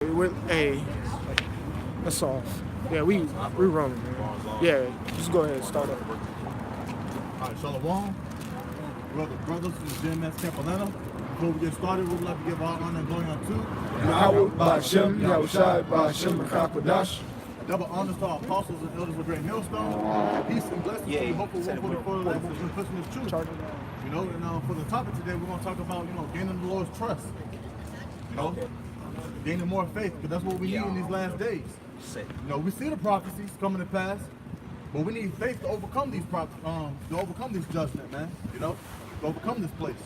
Hey, that's off. Yeah, we rolling, man. Yeah, just go ahead and start up. All right, Shalom. We're the brothers from GMS Camp Atlanta. Before we get started, we'd like to give our honor and glory unto Yahweh Ba'Shem, Yahushai Ba'Shem Rakakadash. double honors to our apostles and elders of Great Millstone. Peace and blessings to the hopeful 144 that has been pushing this truth. You know, and for the topic today, we're going to talk about, gaining the Lord's trust. Gaining more faith, because that's what we need in these last days. We see the prophecies coming to pass, but we need faith to overcome these to overcome this judgment, man. To overcome this place.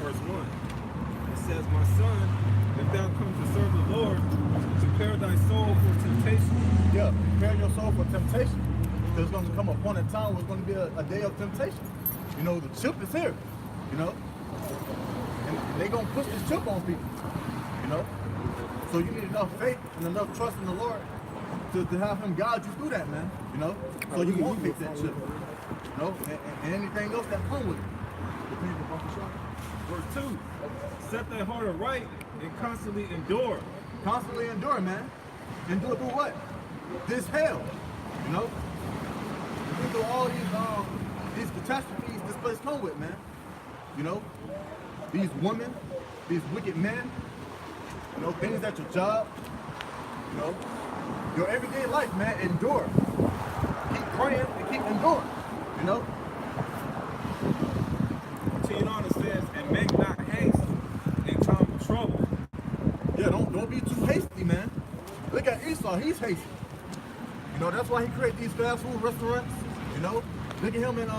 Verse 1. It says, "My son, if thou come to serve the Lord, prepare thy soul for temptation." Yeah, prepare your soul for temptation. There's going to come upon a time where it's going to be a day of temptation. The chip is here. And they're going to push this chip on people. So you need enough faith and enough trust in the Lord to have Him guide you through that, man. So you won't take that chip. And anything else that comes with it. Verse 2. "Set thy heart aright and constantly endure." Constantly endure, man. Endure through what? This hell. Through all these catastrophes this place come with, man. These women, these wicked men, things at your job, your everyday life, man. Endure. Keep praying and keep enduring. Continuing on, it says, "And make not haste in time of trouble." Yeah, don't be too hasty, man. Look at Esau, he's hasty. That's why he created these fast food restaurants. Look at him, and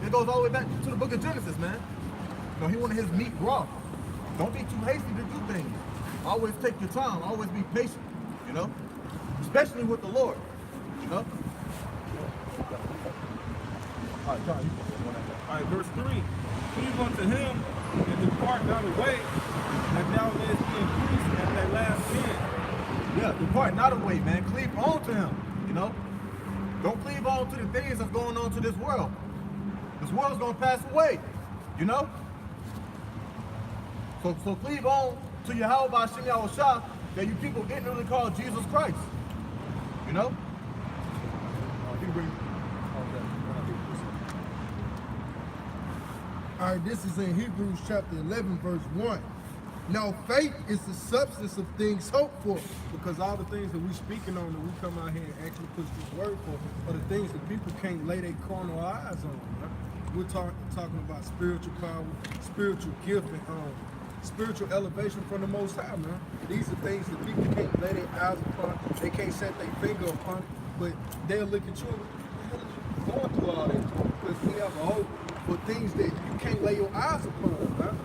it goes all the way back to the book of Genesis, man. He wanted his meat raw. Don't be too hasty to do things. Always take your time. Always be patient. Especially with the Lord. All right, John, you All right, verse 3. "Cleave unto him and depart not away, that thou mayest be increased at thy last end." Yeah, depart not away, man. Cleave on to Him. Don't cleave on to the things that's going on to this world. This world's gonna pass away. So cleave on to Yahweh Ba'Shem Yahushai that you people ignorantly call Jesus Christ. All right, this is in Hebrews chapter 11, verse 1. Now, faith is the substance of things hoped for, because all the things that we're speaking on, that we come out here and actually push this word for, are the things that people can't lay their carnal eyes on. Right? We're talking about spiritual power, spiritual gift, and spiritual elevation from the Most High, man. These are things that people can't lay their eyes upon. They can't set their finger upon it, but they'll look at you and going through all that, because we have a hope for things that you can't lay your eyes upon, man.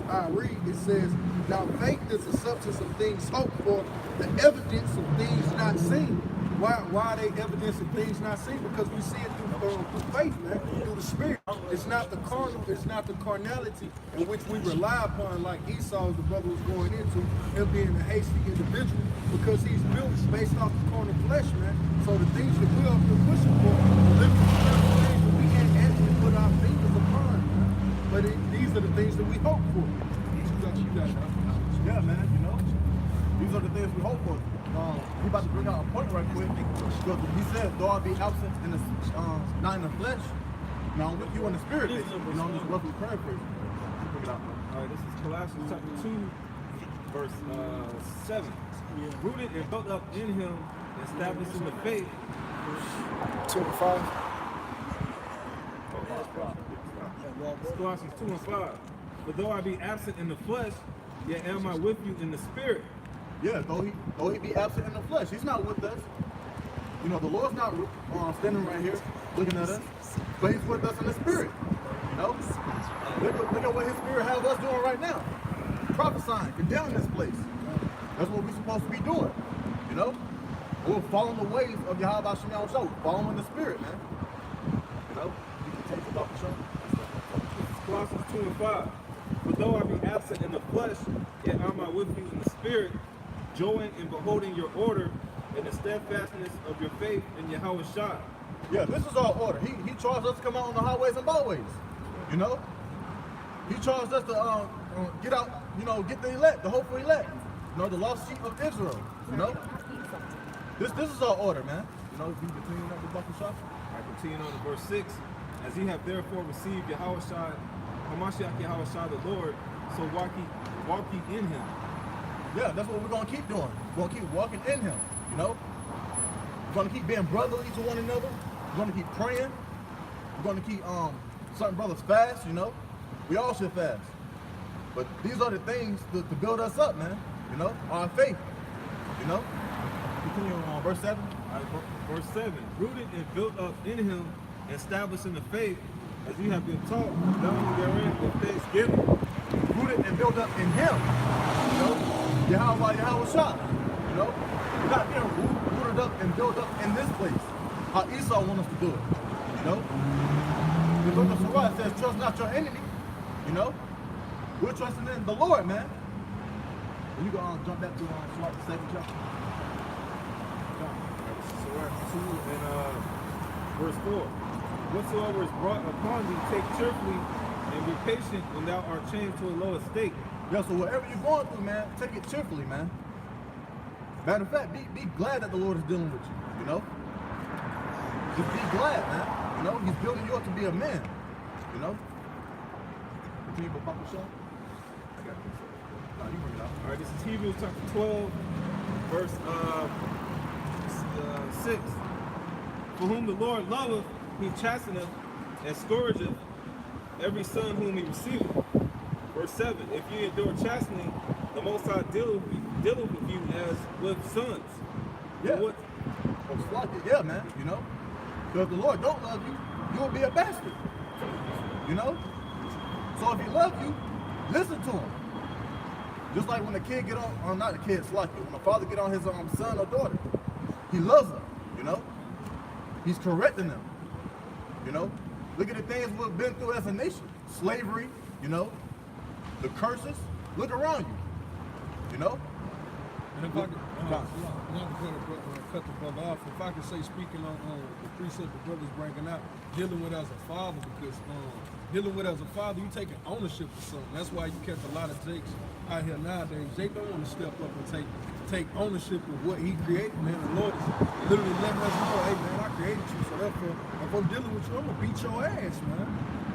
I read, it says, "Now faith is the substance of things hoped for, the evidence of things not seen." Why are they evidence of things not seen? Because we see it through faith, man, through the Spirit. It's not the carnal, it's not the carnality in which we rely upon, like Esau, the brother was going into, him being a hasty individual, because he's built based off the carnal flesh, man. So the things that we're up here pushing for, the things that we can't actually put our fingers upon, man. But these are the things that we hope for. Yeah, man, these are the things we hope for. We about to bring out a point right quick. Because he said, "Though I be absent in the not in the flesh, now I'm with you in the spirit." I'm just roughly paraphrasing. Bring it out. All right, this is Colossians chapter 2, verse 7. "Rooted and built up in him, established in the faith." 25. It's Colossians 2 and 5. "For though I be absent in the flesh, yet am I with you in the spirit." Yeah, though he be absent in the flesh, he's not with us. The Lord's not standing right here looking at us, but he's with us in the spirit. Look at what his spirit has us doing right now. Prophesying, condemning this place. That's what we're supposed to be doing. We're following the ways of Yahweh Ba'Shem Yahushua, following the spirit, man. You can take it off the show. Colossians 2 and 5. "For though I be absent in the flesh, yet am I with you in the spirit, joying in beholding your order in the steadfastness of your faith in Yahweh Shai. Yeah, this is our order. He charged us to come out on the highways and byways. You know? He charged us to get out, you know, get the elect, the hopeful elect. You know, the lost sheep of Israel. You know? This is our order, man. You know, you continue on the buckle shop. I continue on to verse 6. As ye have therefore received Yahweh Shai, Hamashiach Yahweh Shai the Lord, so walk ye in him. Yeah, that's what we're going to keep doing. We're going to keep walking in him, you know? We're going to keep being brotherly to one another. We're going to keep praying. We're going to keep certain brothers fast, you know? We all should fast. But these are the things to build us up, man, you know? Our faith, you know? Continue on verse 7. All right, verse 7. Rooted and built up in him, established in the faith, as you have been taught, down therein with thanksgiving. Rooted and built up in him, you know? Yahweh Shai, you know? We're not being rooted up and built up in this place. How Esau wants us to do it, you know? The book of Sirach says, trust not your enemy, you know? We're trusting in the Lord, man. And you go jump back to Sirach, the 2nd chapter. Sirach 2 and verse 4. Whatsoever is brought upon thee, take cheerfully and be patient when thou art changed to a low estate. Yeah, so whatever you're going through, man, take it cheerfully, man. Matter of fact, be glad that the Lord is dealing with you, you know? Just be glad, man. You know, he's building you up to be a man, you know? Continue to pop the shot. I got this. No, you bring it out. All right, this is Hebrews chapter 12, verse 6. For whom the Lord loveth, he chasteneth and scourgeth every son whom he receiveth. Verse 7. If you endure chastening, the Most High dealeth with you as with sons. Yeah. What? Yeah, man, you know? So if the Lord don't love you, you will be a bastard. You know? So if he loves you, listen to him. Just like when a kid get on, not a kid, it's like when a father get on his son or daughter. He loves them, you know? He's correcting them, you know? Look at the things we've been through as a nation. Slavery, you know? The curses. Look around you, you know? And if I could, not to cut the brother off, if I could say, speaking on the precept the brother's bringing out, dealing with as a father, because dealing with as a father, you taking ownership of something. That's why you catch a lot of jakes out here nowadays. They don't want to step up and take ownership of what he created, man. The Lord is literally letting us know, hey, man, I created you, so therefore, if I'm dealing with you, I'm going to beat your ass, man.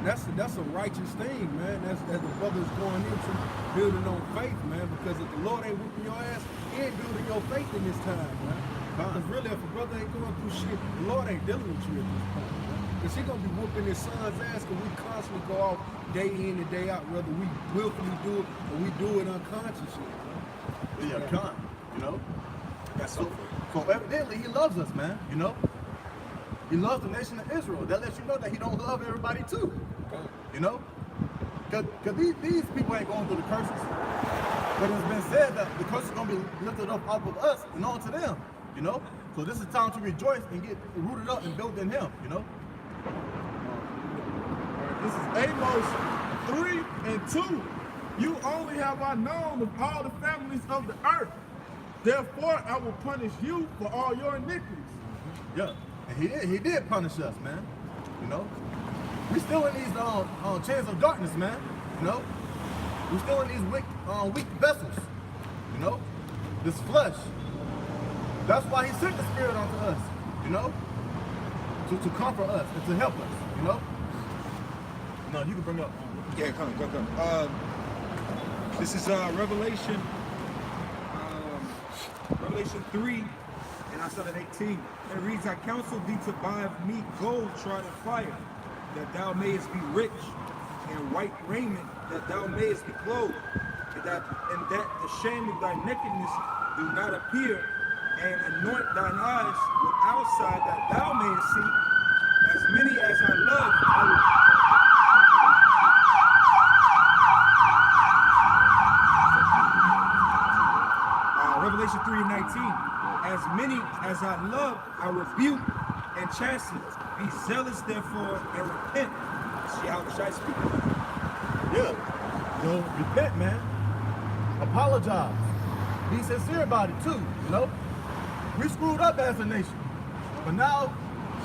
That's a righteous thing, man. That's the brother's going into building on faith, man, because if the Lord ain't whooping your ass, he ain't building your faith in this time, man. Because really, if a brother ain't going through shit, the Lord ain't dealing with you at this point, man. Because he going to be whooping his son's ass because we constantly go out day in and day out, whether we willfully do it or we do it unconsciously. Yeah, you know? So evidently he loves us, man, you know? He loves the nation of Israel. That lets you know that he don't love everybody too, you know? Because these people ain't going through the curses. But it's been said that the curse is going to be lifted up off of us and onto them, you know? So this is time to rejoice and get rooted up and built in him, you know? This is Amos 3 and 2. You only have I known of all the families of the earth. Therefore, I will punish you for all your iniquities. Yeah, and he did punish us, man. You know, we still in these chains of darkness, man. You know, we still in these weak vessels. You know, this flesh. That's why he sent the Spirit onto us. You know, to comfort us and to help us. You know. No, you can bring up. Yeah, come. This is Revelation 3, and I started 18. It reads, I counsel thee to buy of me gold tried in fire, that thou mayest be rich, and white raiment, that thou mayest be clothed, and that the shame of thy nakedness do not appear, and anoint thine eyes with outside, that thou mayest see. As many as I love, I will... Revelation 3 and 19. As many as I love, I rebuke and chasten. Be zealous, therefore, and repent. See how should I speak? Yeah. Yo, repent, man. Apologize. Be sincere about it too, you know? We screwed up as a nation. But now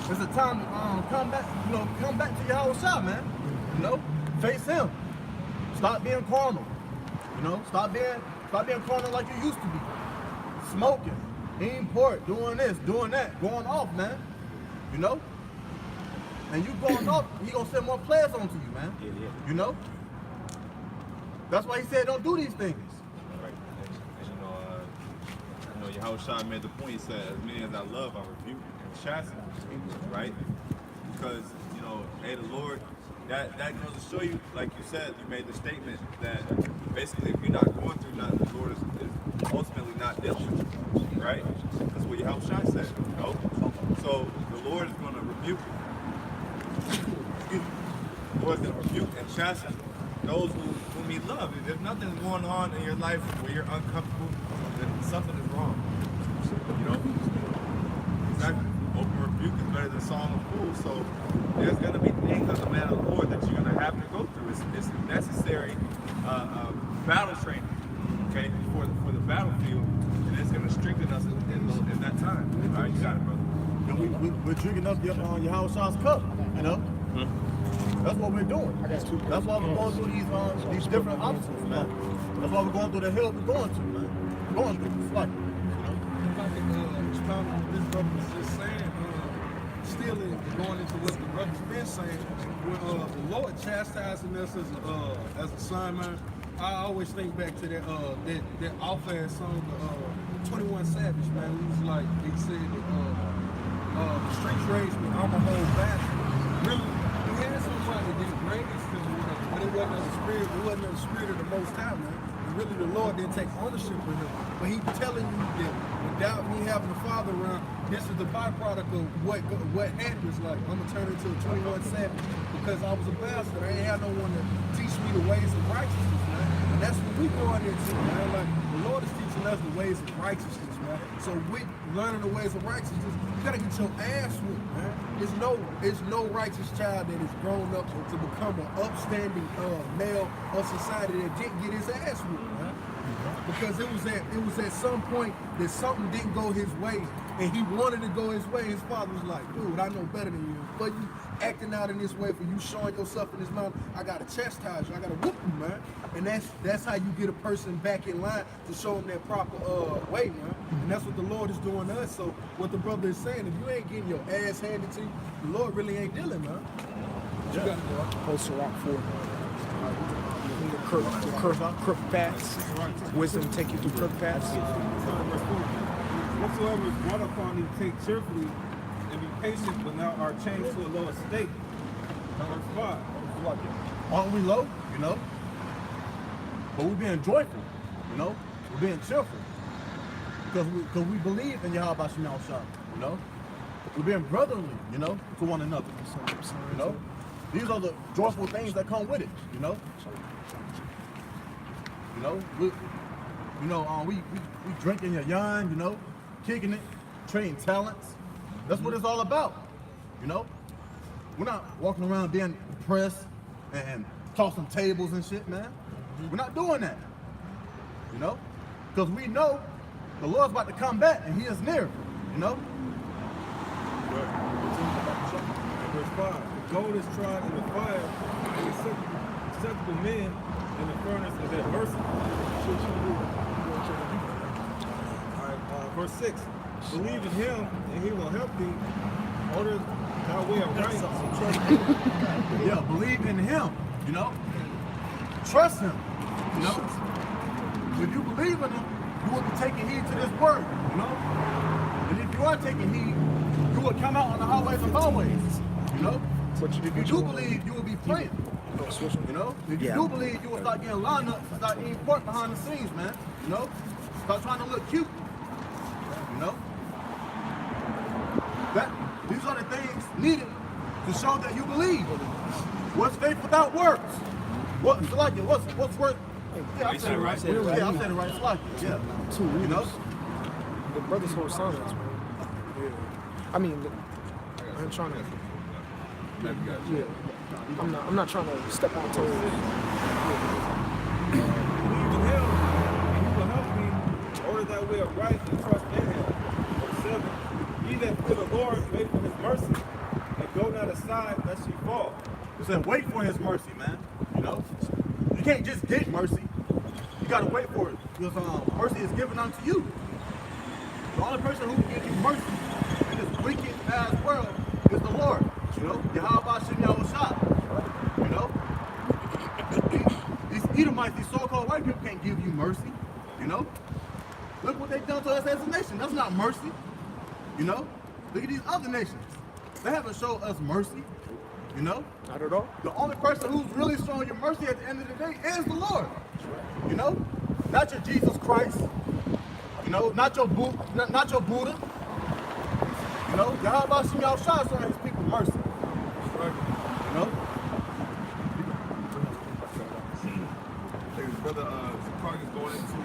it's a time to come back, come back to your house shop, man. Face him. Stop being carnal. Stop being carnal like you used to be. Smoking, eating pork, doing this, doing that, going off, man. And you going off, he gonna send more players onto you, man. Yeah. That's why he said don't do these things. Right. And Yahushua made the point. He said, "As many as I love, I rebuke and chasten." Right? Because hey, the Lord. That goes to show you, like you said, you made the statement that basically if you're not going through nothing, the Lord is ultimately not dealing with you, right? That's what Yahushua said, So the Lord is going to rebuke the Lord is going to rebuke and chasten those whom He loves. If nothing's going on in your life where you're uncomfortable, then something is wrong. Exactly. Open rebuke is better than song of fools. So there's going to be things as a man of the Lord that you're going to have to go through. It's necessary battle training, okay, for the battlefield, and it's going to strengthen us in that time. All right, you got it, brother. We're drinking up on Yahushua's cup, That's what we're doing. That's why we're going through these different obstacles, man. That's why we're going through the hill we're going to, man. We're going through this life. If I could expound on what this brother was just saying, still going into what the brother's been saying, when the Lord chastising us as a son, man, I always think back to that off-ass song, 21 Savage, man. He was like, he said that the streets raised me, I'm a whole bastard. Really, he had somebody that did greatness to him, but it wasn't the spirit of the Most High, man. Really, the Lord didn't take ownership of him, but He telling you that without me having a father around, this is the byproduct of what happens. Like, I'm gonna turn into a 21 Savage because I was a bastard. I ain't had no one to teach me the ways of righteousness, man. And that's what we going into, man. Like, the Lord is teaching us the ways of righteousness, man. So with learning the ways of righteousness, you gotta get your ass whooped, man. There's no righteous child that is grown up to become an upstanding male of society that didn't get his ass whooped, man. Because it was at some point that something didn't go his way, and he wanted to go his way. His father was like, "Dude, I know better than you. But you acting out in this way, for you showing yourself in this mountain, I gotta chastise you. I gotta whoop you, man." And that's how you get a person back in line to show them that proper way, man. And that's what the Lord is doing to us. So what the brother is saying, if you ain't getting your ass handed to you, the Lord really ain't dealing, man. You gotta go. Post Rock 4. The crook paths. Wisdom take you through crook paths. Whatsoever is brought upon you, take cheerfully and be patient, but now are changed to a lower state. Verse 5. Aren't we low, But we're being joyful, We're being cheerful. Because we believe in Yahweh Shemel Shah, We're being brotherly, to one another. These are the joyful things that come with it, we drinking your yarn, kicking it, trading talents. That's what it's all about, We're not walking around being depressed and tossing tables and shit, man. We're not doing that, because we know the Lord's about to come back and He is near, Verse 5. The gold is tried in the fire, and acceptable men in the furnace of adversity. Verse 6. Believe in Him, and He will help thee. Order thy way of right. Yeah, believe in Him, Trust Him, If you believe in Him, you will be taking heed to this word, And if you are taking heed, you will come out on the highways and byways, If you do believe, you will be praying, If you do believe, you will start getting lined up, start eating pork behind the scenes, man, Start trying to look cute, These are the things needed to show that you believe. What's faith without works? What's worth? Yeah, I said it right. Yeah, I said it right. It's like it. Yeah. Two readers. The brother's whole silence, man. Yeah. I mean, I'm trying to. Yeah. I'm not trying to step on toes. Believe in Him, and He will help thee. Order thy way of right and trust in Him. Verse 7, ye that fear the Lord, wait for his mercy, and go not aside lest ye fall. It said, wait for his mercy, man. You know? You can't just get mercy. You gotta wait for it. Because mercy is given unto you. The only person who can give you mercy in this wicked ass world is the Lord. You know? Yahweh Shem Yahushua. You know? These Edomites, these so-called white people can't give you mercy. You know? Look what they've done to us as a nation. That's not mercy. You know? Look at these other nations. They haven't shown us mercy. You know? Not at all. The only person who's really showing you mercy at the end of the day is the Lord. You know? Not your Jesus Christ. You know? Not your Buddha. You know? Yahweh Shem Yahushua showing his people mercy. You know? Brother Zakar is going into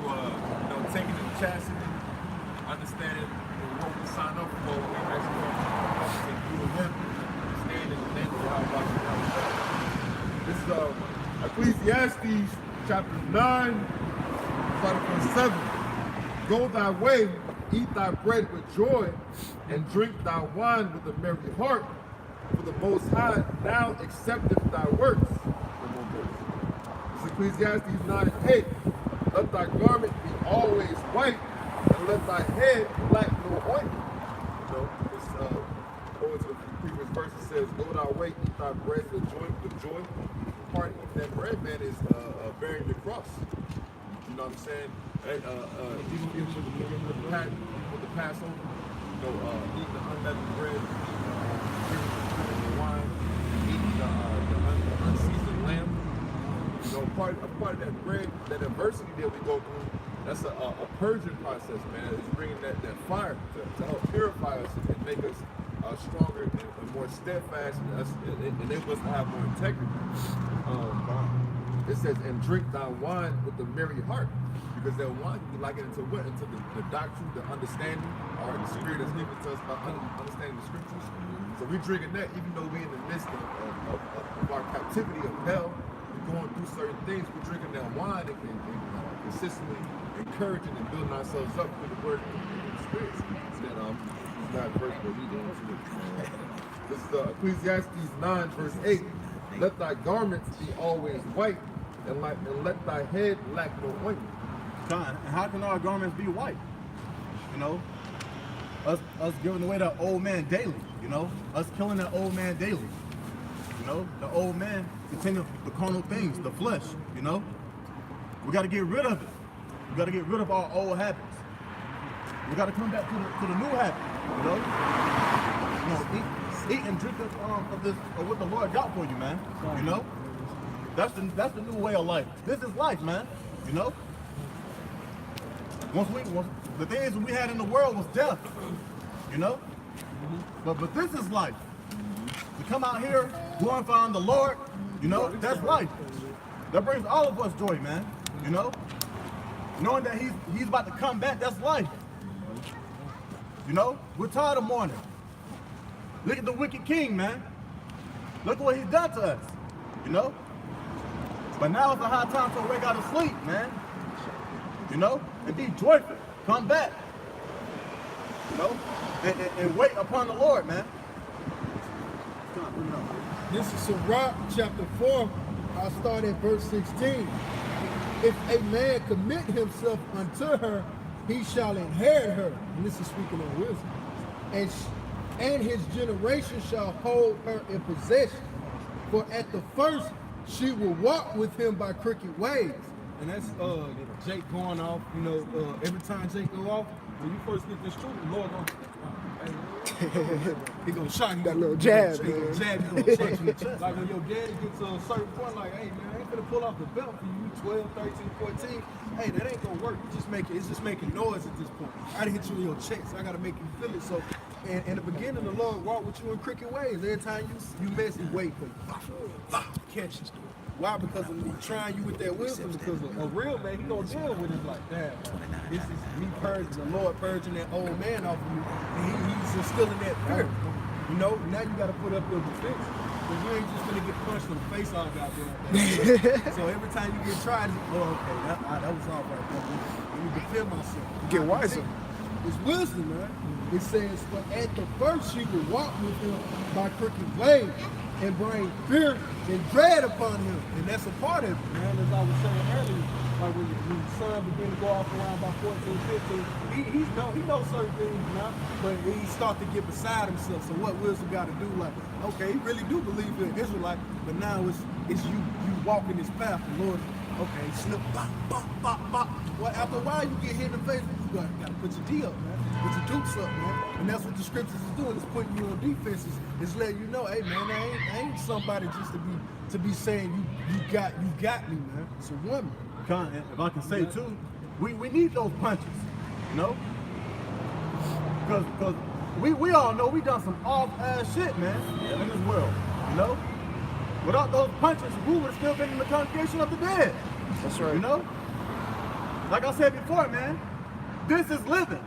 taking the chastity, understanding what we sign up for, and actually take you and him, stand in the name of Yahweh. This is Ecclesiastes chapter 9, starting from 7. Go thy way, eat thy bread with joy, and drink thy wine with a merry heart, for the Most High now accepteth thy works. Ecclesiastes 9:8. Let thy garment be always white, and let thy head lack no ointment. You know, this over to the previous verse, it says, go thy way, eat thy bread with joy. Part of eating that bread, man, is bearing your cross. You know what I'm saying? And, even with the Passover, you know, eating the unleavened bread, drinking the wine, eating the unseasoned lamb. You know, part of that bread, that adversity that we go through, that's a purging process, man. It's bringing that fire to help purify us and make us stronger and more steadfast, and enable us to have more integrity. It says, and drink thy wine with a merry heart, because that wine can be likened into what? Into the doctrine, the understanding, or the spirit that's given to us by understanding the scriptures. So we're drinking that, even though we're in the midst of our captivity of hell, going through certain things, we're drinking that wine and consistently encouraging and building ourselves up with the word and the spirit. That is not verse, but we go into it. This is Ecclesiastes 9, verse 8. Let thy garments be always white, and let thy head lack no ointment. And how can our garments be white? You know, us giving away that old man daily. You know, us killing that old man daily. You know, the old man continue the carnal things, the flesh. You know, we got to get rid of it. We got to get rid of our old habits. We got to come back to the new habit. You know, eat and drink of what the Lord got for you, man. You know, that's the new way of life. This is life, man. You know, the things that we had in the world was death. You know, but this is life. To come out here glorifying the Lord, you know, that's life. That brings all of us joy, man. You know, knowing that he's about to come back, that's life. You know, we're tired of mourning. Look at the wicked king, man. Look what he's done to us. You know, but now it's a high time to wake out of sleep, man. You know, and be joyful. Come back. You know, and wait upon the Lord, man. This is Sirach chapter 4. I'll start at verse 16. If a man commit himself unto her, he shall inherit her. And this is speaking of wisdom. And his generation shall hold her in possession. For at the first she will walk with him by crooked ways. And that's Jake going off. You know, every time Jake go off, when you first get this truth, the Lord gonna he gonna shock you. That little jab, He man. gonna jab you, gonna punch you in the chest. Like when your daddy gets to a certain point, like, hey man, I ain't gonna pull off the belt for you, 12, 13, 14. Hey, that ain't gonna work. It's just making noise at this point. I gotta hit you in your chest. I gotta make you feel it. So, in the beginning, the Lord walked with you in crooked ways. Every time you mess, He wait for you. Catch you. Why? Because of me trying you with that wisdom. Because a real man, he gonna deal with it like that. This is me purging, the Lord purging that old man off of you, and he's instilling that fear. You know, now you gotta put up your defense. Because you ain't just gonna get punched in the face all goddamn day. So every time you get tried, okay, that was all right. Let me defend myself. Get wiser. It's wisdom, man. It says, but at the first she will walk with him by crooked ways and bring fear and dread upon him. And that's a part of it, man. As I was saying earlier, like when the son began to go off around by 14, 15, he knows certain things now, but he start to get beside himself. So what wisdom got to do? Like, okay, he really do believe you're an Israelite, but now it's you walking this path. The Lord, okay, slip, bop, bop, bop, bop. Well, after a while, you get hit in the face. You gotta put your D up, man. Put your dukes up, man. And that's what the scriptures is doing. It's putting you on defenses. It's letting you know, hey, man, I ain't somebody just to be saying you got me, man. It's a woman. If I can say too, we need those punches, you know? Because we all know we done some off-ass shit, man, in this world, you know? Without those punches, we would have still been in the congregation of the dead. That's right. You know? Like I said before, man, this is living.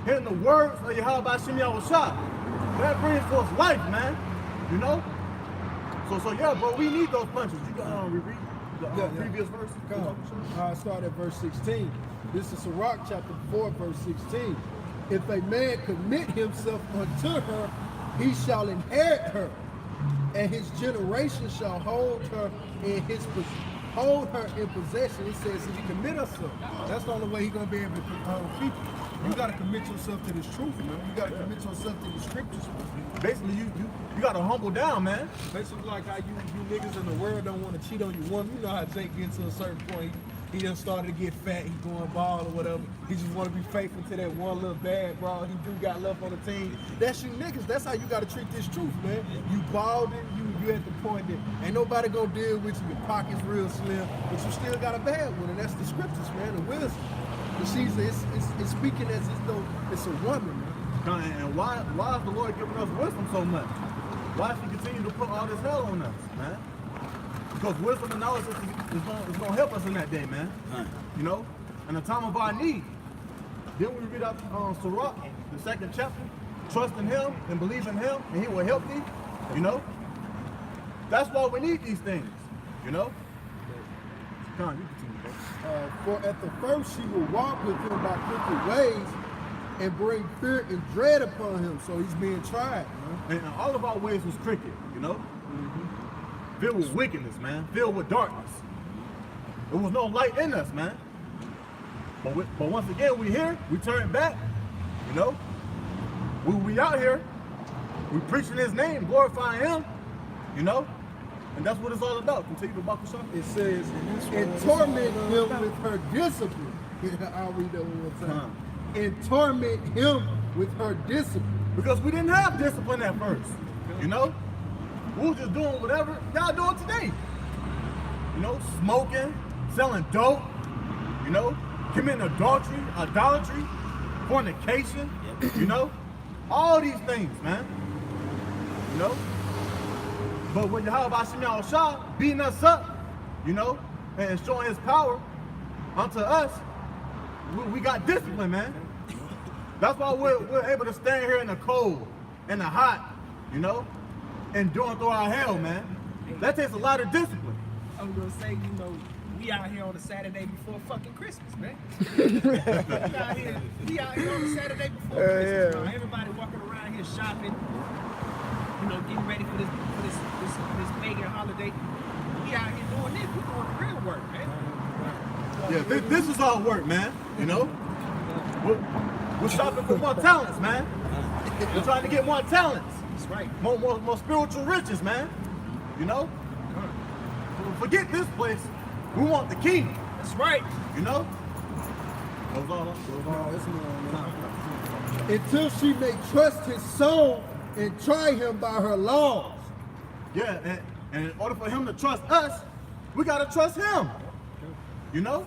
Hearing the words of Yahweh Shem Yahushua, that brings forth life, man. You know? So yeah, bro, we need those punches. You got reread the previous verse? I start at verse 16. This is Sirach chapter 4, verse 16. If a man commit himself unto her, he shall inherit her, and his generation shall hold her in possession. It says if you commit yourself, that's the only way he's gonna be able to keep you. You gotta commit yourself to this truth, man. You gotta commit yourself to the scriptures. Basically, you gotta humble down, man. Basically, like how you niggas in the world don't want to cheat on your woman. You know how Jake gets to a certain point. He done started to get fat. He's going bald or whatever. He just want to be faithful to that one little bad bro he do got left on the team. That's you niggas. That's how you gotta treat this truth, man. You balding. You at the point that ain't nobody gonna deal with you. Your pocket's real slim, but you still got a bad one, and that's the scriptures, man. The wisdom. It's speaking as though it's a woman, man. And why is the Lord giving us wisdom so much? Why does he continue to put all this hell on us, man? Because wisdom and knowledge is going to help us in that day, man. You know, in the time of our need. Then we read out Sirach, the 2nd chapter. Trust in him and believe in him, and he will help thee. You know? That's why we need these things, you know? Come on, you continue, bro. For at the first she will walk with him by crooked ways and bring fear and dread upon him. So he's being tried, man. And all of our ways was crooked, you know? Filled with wickedness, man. Filled with darkness. There was no light in us, man. But once again, we here, we turn back, you know? We out here, we preaching his name, glorifying him, you know? And that's what it's all about. Continue to buckle something. It says, and torment him with her discipline. I'll read that one more time. And torment him with her discipline. Because we didn't have discipline at first, you know? We were just doing whatever y'all doing today. You know, smoking, selling dope, you know, committing adultery, idolatry, fornication, you know? All these things, man. You know? But when Yahweh Shem Yahushua beating us up, you know, and showing his power unto us, we got discipline, man. That's why we're able to stand here in the cold, in the hot, you know, enduring through our hell, man. That takes a lot of discipline. I'm gonna say, you know, we out here on a Saturday before fucking Christmas, man. we out here on a Saturday before Christmas, man. Everybody walking around here shopping, you know, getting ready for this pagan holiday. We out here doing this. We doing the real work, man. Yeah, this is all work, man. You know, we're shopping for more talents, man. We're trying to get more talents. That's right. More spiritual riches, man. You know, forget this place. We want the kingdom. That's right. You know. Until she may trust his soul and try him by her laws. Yeah, and in order for him to trust us, we gotta trust him. You know?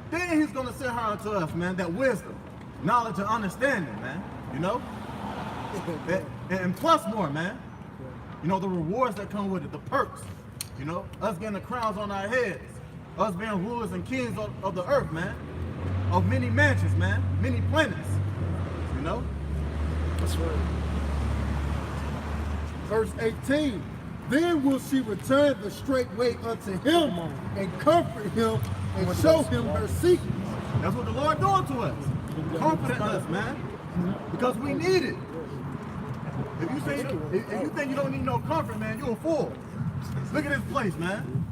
Then he's gonna send her to us, man, that wisdom, knowledge, and understanding, man. You know? and plus more, man. You know, the rewards that come with it, the perks. You know, us getting the crowns on our heads, us being rulers and kings of the earth, man. Of many mansions, man, many planets. You know? That's right. Verse 18, then will she return the straight way unto him and comfort him and show him her secrets. That's what the Lord doing to us. comfort in us, man. Because we need it. If you think you don't need no comfort, man, you're a fool. Look at this place, man.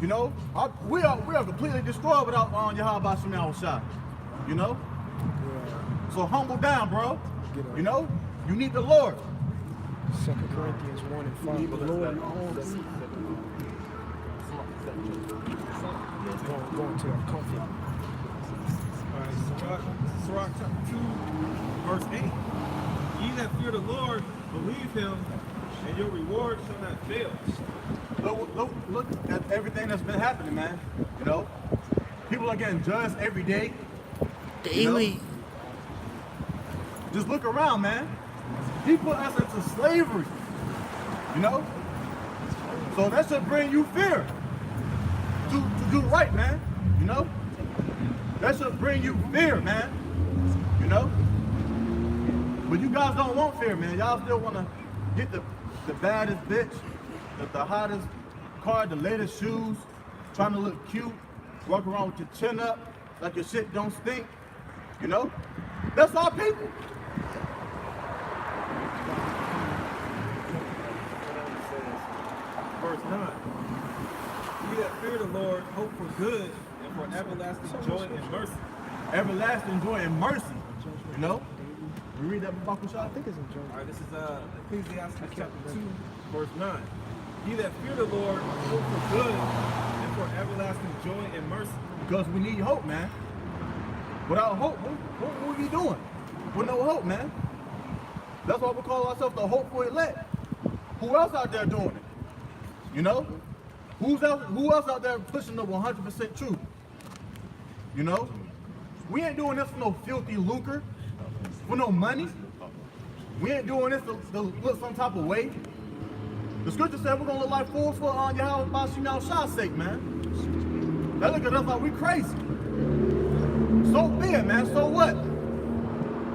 You know, we are completely destroyed without Yahweh Shemel Shah. You know? So humble down, bro. You know? You need the Lord. 2 Corinthians 1 and 5. The Lord going to that comfort. Sirach chapter 2, verse 8. Ye that fear the Lord, believe him, and your reward shall not fail. Look at everything that's been happening, man. You know? People are getting judged every day. Daily. You know? Just look around, man. He put us into slavery. You know? So that should bring you fear to do right, man. You know? That should bring you fear, man. You know? But you guys don't want fear, man. Y'all still want to get the baddest bitch, the hottest car, the latest shoes, trying to look cute, walk around with your chin up like your shit don't stink. You know? That's our people. Verse 9. Ye that fear the Lord, hope for good, and for everlasting joy and mercy. Everlasting joy and mercy. You know? We read that Bible shot? I think it's in Job. All right, this is Ecclesiastes chapter 2, verse 9. Ye that fear the Lord, hope for good, and for everlasting joy and mercy. Because we need hope, man. Without hope, what are we doing? With no hope, man. That's why we call ourselves the hopeful elect. Who else out there doing it? You know? Who else out there pushing the 100% truth? You know? We ain't doing this for no filthy lucre, for no money. We ain't doing this to look some type of way. The scripture said we're gonna look like fools for Yahweh Shemel Shah's sake, man. They look at us like we crazy. So be it, man. So what?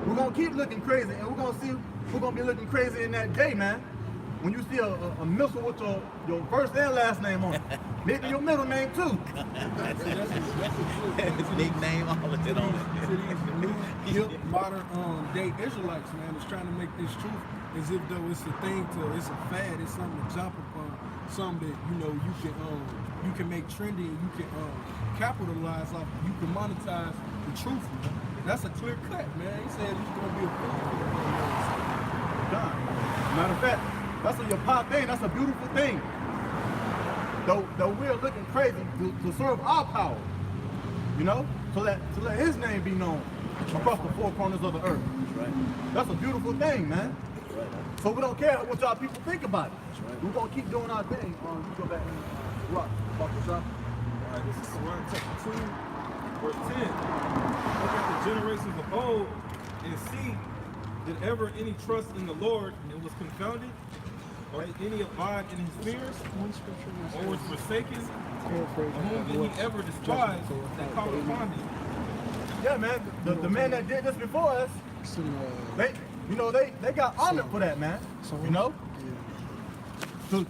We're gonna keep looking crazy, and we're gonna be looking crazy in that day, man. When you see a missile with your first and last name on it, maybe your middle name too. Big name, all of it on it. Hip, modern day Israelites, man, is trying to make this truth as if though it's a thing it's a fad, it's something to jump upon, something that you can make trendy, and you can capitalize off, you can monetize the truth, man. That's a clear cut, man. He said he's gonna be a fool. Matter of fact, that's a Yahweh thing. That's a beautiful thing. Though we're looking crazy to serve our power, you know, to let His name be known across the four corners of the earth. That's right. That's a beautiful thing, man. That's right. So we don't care what y'all people think about it. That's right. We're gonna keep doing our thing. You go back and rock, fuck this up. All right, this is Sirach chapter 2, verse 10. Look at the generations of old and see, did ever any trust in the Lord and was confounded? Or did any abide in his fears? Or was forsaken? Or whom did he ever despise that called upon him? Yeah, man. The man that did this before us, they got honored for that, man. You know? To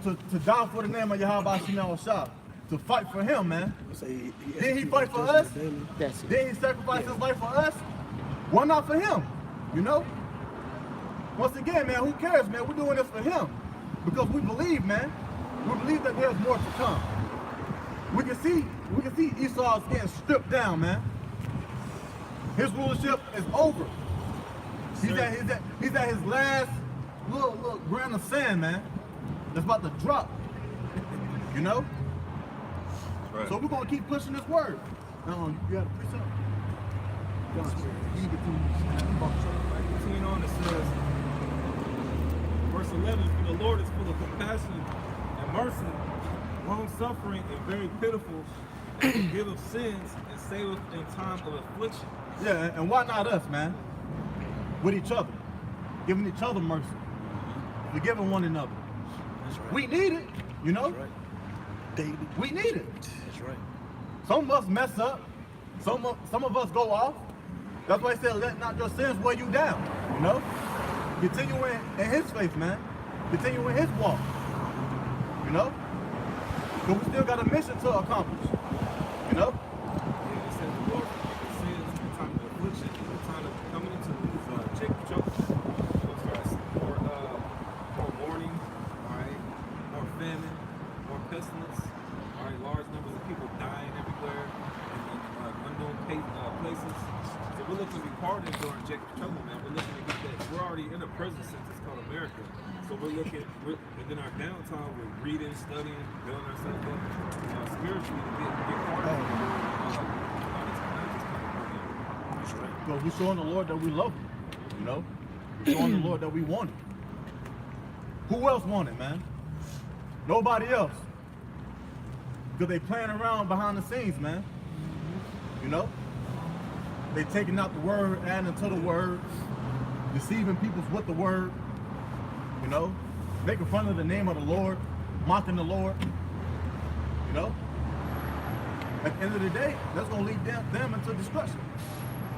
die for the name of Yahweh Shemel Shah. To fight for him, man. Did he fight for us? Did he sacrifice his life for us? Why not for him? You know? Once again, man, who cares, man? We're doing this for him. Because we believe, man. We believe that there's more to come. We can see Esau's getting stripped down, man. His rulership is over. He's at his last little grain of sand, man. That's about to drop. You know? Right. So we're gonna keep pushing this word. You got a precept? Continuing on, it says, verse 11, for the Lord is full of compassion and mercy, long-suffering and very pitiful, and forgiveth sins and saveth in time of affliction. Yeah, and why not us, man? With each other. Giving each other mercy. Forgiving one another. That's right. We need it, you know? That's right. Daily. We need it. That's right. Some of us mess up. Some of us go off. That's why he said, let not your sins weigh you down, you know? Continue in his faith, man. Continue in his walk, you know? But we still got a mission to accomplish, you know? It says, the Lord forgiveth already in a present sense. It's called America. So and then our downtime, we're reading, studying, building ourselves up spiritually to get part of it. So we're showing the Lord that we love him, you know? We're showing the Lord that we want him. Who else want it, man? Nobody else. Because they playing around behind the scenes, man. You know? They taking out the word, adding to the word, deceiving people with the word, you know? Making fun of the name of the Lord, mocking the Lord, you know? At the end of the day, that's going to lead them into destruction.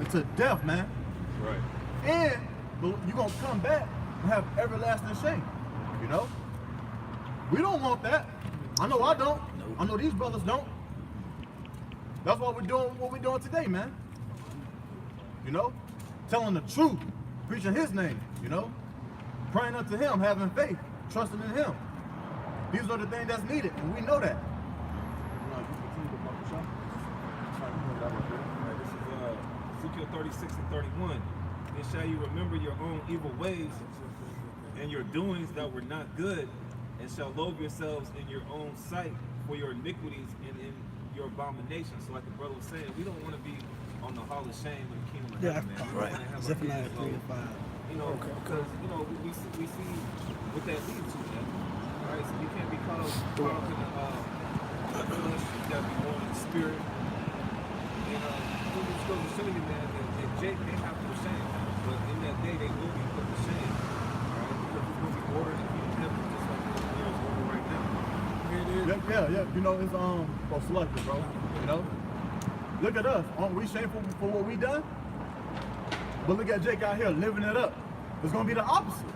Into death, man. Right. And you're going to come back and have everlasting shame, you know? We don't want that. I know I don't. I know these brothers don't. That's why we're doing what we're doing today, man. You know? Telling the truth, preaching his name, you know? Praying unto him, having faith, trusting in him. These are the things that's needed, and we know that. This is Ezekiel 36 and 31. Then shall you remember your own evil ways and your doings that were not good, and shall loathe yourselves in your own sight for your iniquities and in your abominations. So like the brother was saying, we don't want to be on the hall of shame in the kingdom of heaven, man. We right. wanna have our Zephaniah kids 3 low. and 5. You know, because you know we see what that leads to, man. All right, so you can't be caught up in the flesh. You gotta be born in the spirit. And it just goes to show you, man, that Jake they have to shame, but in that day they will be put to shame. All right, because it's going to be ordered in the kingdom of heaven, just like there's order right now. Yeah. You know, it's selective, bro. You know? Look at us. Aren't we shameful for what we done? But look at Jake out here living it up. It's gonna be the opposite.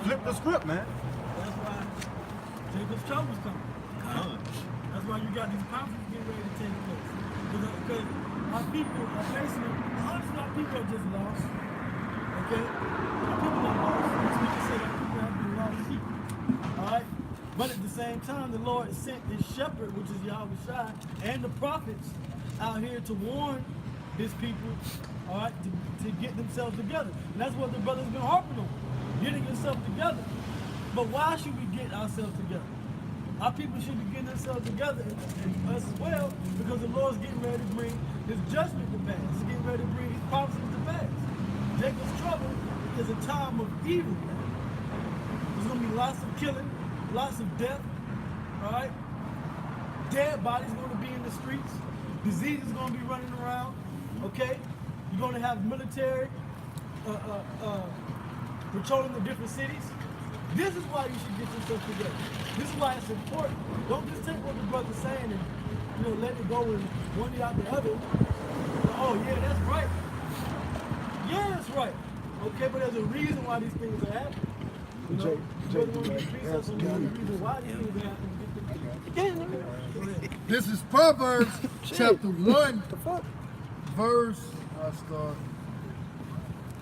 Flip the script, man. That's why Jacob's trouble's coming. That's why you got these conferences getting ready to take place. Because our people are facing it. Honestly, our people are just lost. Okay? Our people are lost. We can say that people have been lost sheep. Alright? But at the same time, the Lord sent his shepherd, which is Yahweh Shai, and the prophets out here to warn his people, all right, to get themselves together. And that's what the brother's been harping on, getting yourself together. But why should we get ourselves together? Our people should be getting themselves together, and us as well, because the Lord's getting ready to bring his judgment to pass. He's getting ready to bring his prophecies to pass. Jacob's trouble is a time of evil, man. There's going to be lots of killing, lots of death, all right? Dead bodies going to be in the streets. Disease is going to be running around, okay? You're going to have military patrolling the different cities. This is why you should get yourself together. This is why it's important. Don't just take what the brother's saying and, you know, let it go in one ear out the other. Oh, yeah, that's right. Yeah, that's right. Okay, but there's a reason why these things are happening. You know, why these things are happening. This is Proverbs chapter 1, verse,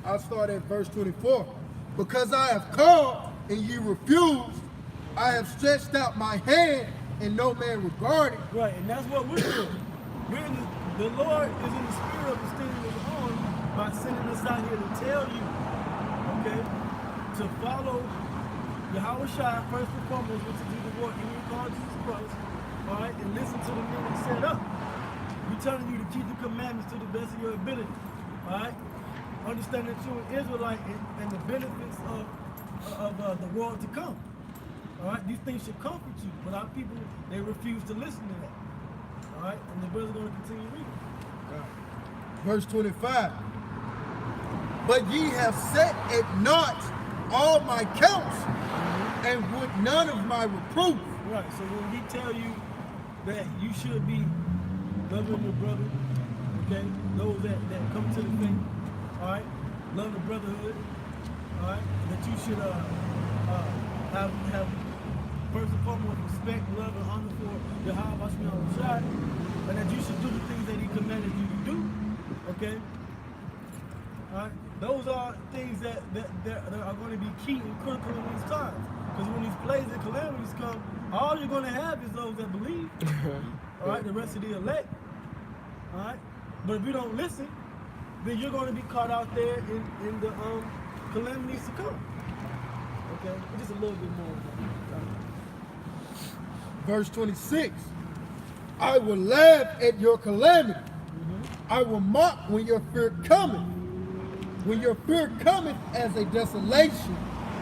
I'll start at verse 24. Because I have called and ye refused, I have stretched out my hand and no man regarded. Right, and that's what we're doing. The Lord is in the spirit of extending his arm by sending us out here to tell you, okay, to follow Yahweh Shai first and foremost, which is the Lord in your God Jesus Christ, all right, and listen to the men that set up. We're telling you to keep the commandments to the best of your ability, all right? Understand that you're an Israelite and the benefits of the world to come. All right, these things should comfort you, but our people, they refuse to listen to that. All right, and the brother's going to continue reading. Verse 25. But ye have set at naught all my counts and would none of my reproof. Right, so when we tell you that you should be loving your brother, okay, those that come to the faith, all right, love the brotherhood, all right, that you should have first and foremost respect, love, and honor for Yahweh Shai, and that you should do the things that he commanded you to do, okay? All right, those are things that are going to be key and critical in these times. Because when these plagues and calamities come, all you're going to have is those that believe, all right, the rest of the elect, all right? But if you don't listen, then you're going to be caught out there in the calamities to come. Okay, just a little bit more. Verse 26. I will laugh at your calamity. I will mock when your fear cometh. When your fear cometh as a desolation,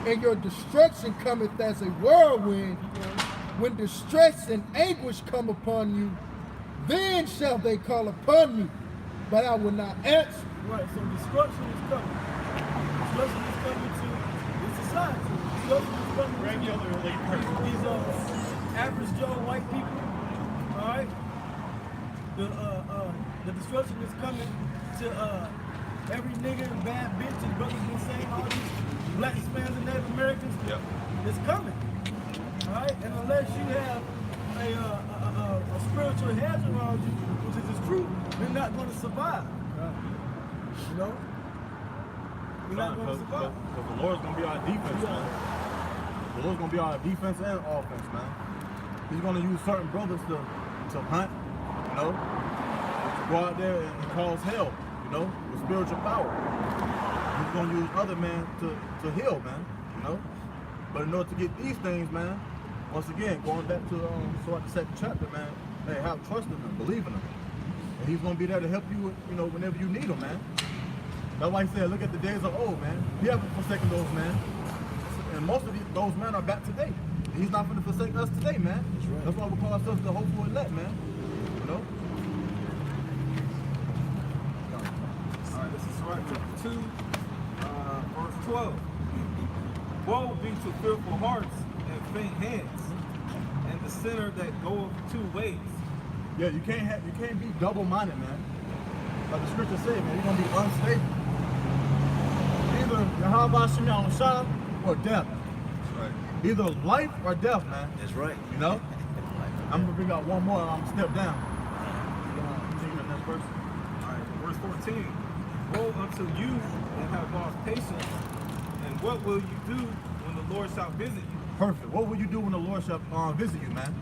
and your destruction cometh as a whirlwind, when distress and anguish come upon you, then shall they call upon me, but I will not answer. Right, so destruction is coming. Destruction is coming to the society. Destruction is coming to these average Joe white people. All right? The destruction is coming to every nigga and bad bitch and brothers been saying all these black Hispanics and Native Americans. Yep. It's coming. All right? And unless you have a spiritual hedge around you, which is true, you're not going to survive. You know? You're not going to survive. Because the Lord's going to be our defense, man. The Lord's going to be our defense and offense, man. He's going to use certain brothers to hunt, you know, to go out there and cause hell, you know, with spiritual power. He's going to use other men to heal, man, you know. But in order to get these things, man, once again, going back to the second chapter, man, hey, have trust in him, believe in him. And he's going to be there to help you, you know, whenever you need him, man. That's why he said, look at the days of old, man. He haven't forsaken those men. And most of those men are back today. He's not going to forsake us today, man. That's right. That's why we call ourselves the hopeful elect, man. You know? All right, this is Sirach chapter 2, verse 12. Woe be to fearful hearts and faint hands, and the sinner that goeth two ways. Yeah, you can't be double-minded, man. Like the scripture said, man, you're gonna be unstable. Either Yahweh Shem Shah or death. That's right. Either life or death, man. That's right. You know? I'm gonna bring out one more and I'm gonna step down. Continue the next verse. All right, verse 14. Woe unto you that have lost patience, and what will you do when the Lord shall visit you? Perfect. What will you do when the Lord shall visit you, man?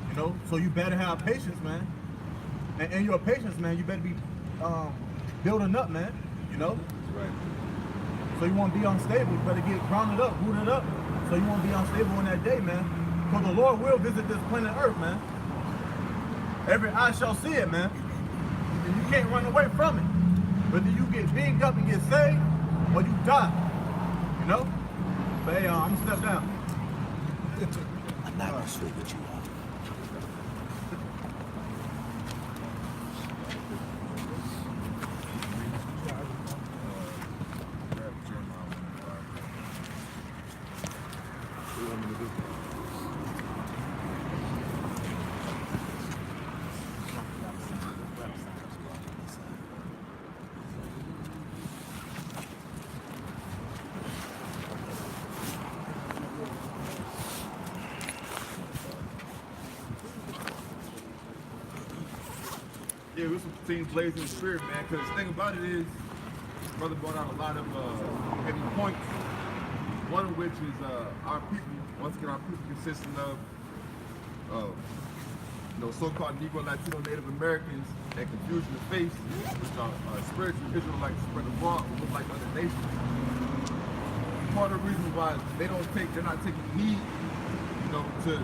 You know? So you better have patience, man. And in your patience, man, you better be building up, man. You know? That's right. So you won't be unstable. You better get grounded up, rooted up. So you won't be unstable in that day, man. Because the Lord will visit this planet Earth, man. Every eye shall see it, man. And you can't run away from it. Whether you get beamed up and get saved, or you die. You know? But hey, I'm gonna step down. I'm not gonna sleep with you. Yeah, we're some team blazing in the spirit, man. Because the thing about it is, brother brought out a lot of heavy points. One of which is our people. Once again, our people consisting of, so-called Negro, Latino, Native Americans, and confusion of faith, which are spiritual Israelites spread abroad, who look like other nations. Part of the reason why they're not taking heed, to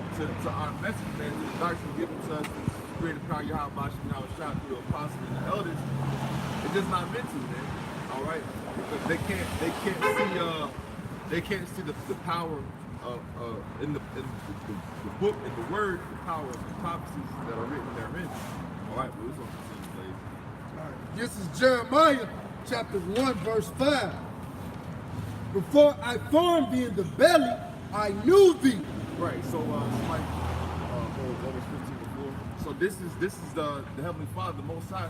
our message, man, to the doctrine given to us. Created power Yahweh Shem Shah through the apostles and the elders. It's just not meant to, man. All right, because they can't see the power of in the book, in the word, the power of the prophecies that are written therein. All right, but it's on the same place. This is Jeremiah chapter 1, verse 5. Before I formed thee in the belly, I knew thee. Right. So like what was 15 before? So this is the Heavenly Father, the Most High,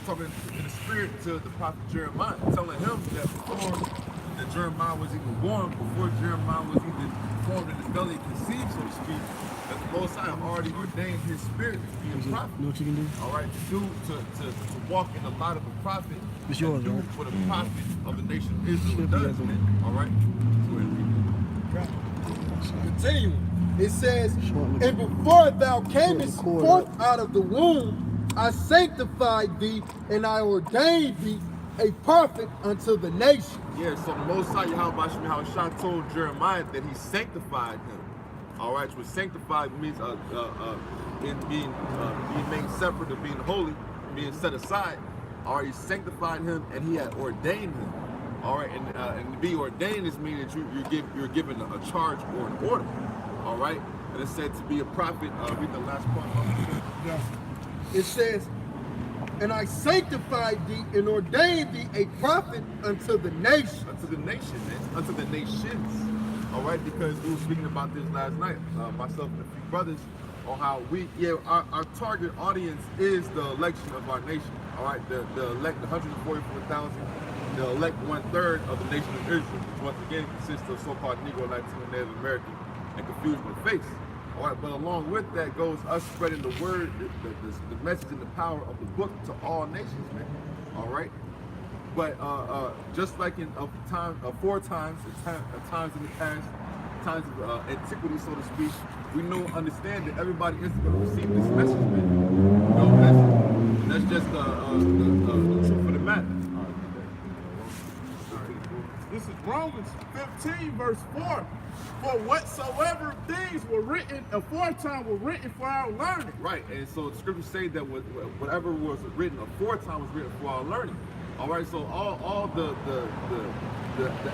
talking in the spirit to the prophet Jeremiah, telling him that before that Jeremiah was even born, before Jeremiah was even formed in his belly, conceived, so to speak, that the Most High already ordained his spirit to be a prophet. Know what you can do? All right, to walk in the light of a prophet, It's yours, and do right? what a prophet of the nation of Israel does. All right. Go ahead and read that. Continuing. It says, and before thou camest forth out of the womb, I sanctified thee, and I ordained thee a prophet unto the nation. Yeah, so the Most High Yahweh Shah told Jeremiah that he sanctified him. All right, which sanctified means being made separate of being holy, being set aside. All right, he sanctified him and he had ordained him. All right, and to be ordained is meaning that you're given a charge or an order. All right, and it's said to be a prophet. Read the last part. Yeah. It says, and I sanctified thee and ordained thee a prophet unto the nation. Unto the nation, man. Unto the nations. All right, because we were speaking about this last night, myself and a few brothers, on how our target audience is the election of our nation. All right, the elect 144,000, the elect 1/3 of the nation of Israel, which once again consists of so-called Negro, Latino, Native American, and confusion of face. All right, but along with that goes us spreading the word, the message and the power of the book to all nations, man. All right. But just like in four times in the past, times of antiquity, so to speak, we know, understand that everybody isn't going to receive this message, man. You know, that's just the truth of the matter. This is Romans 15, verse 4. For whatsoever things were written aforetime were written for our learning. Right, and so the scriptures say that whatever was written aforetime was written for our learning. All right, so all the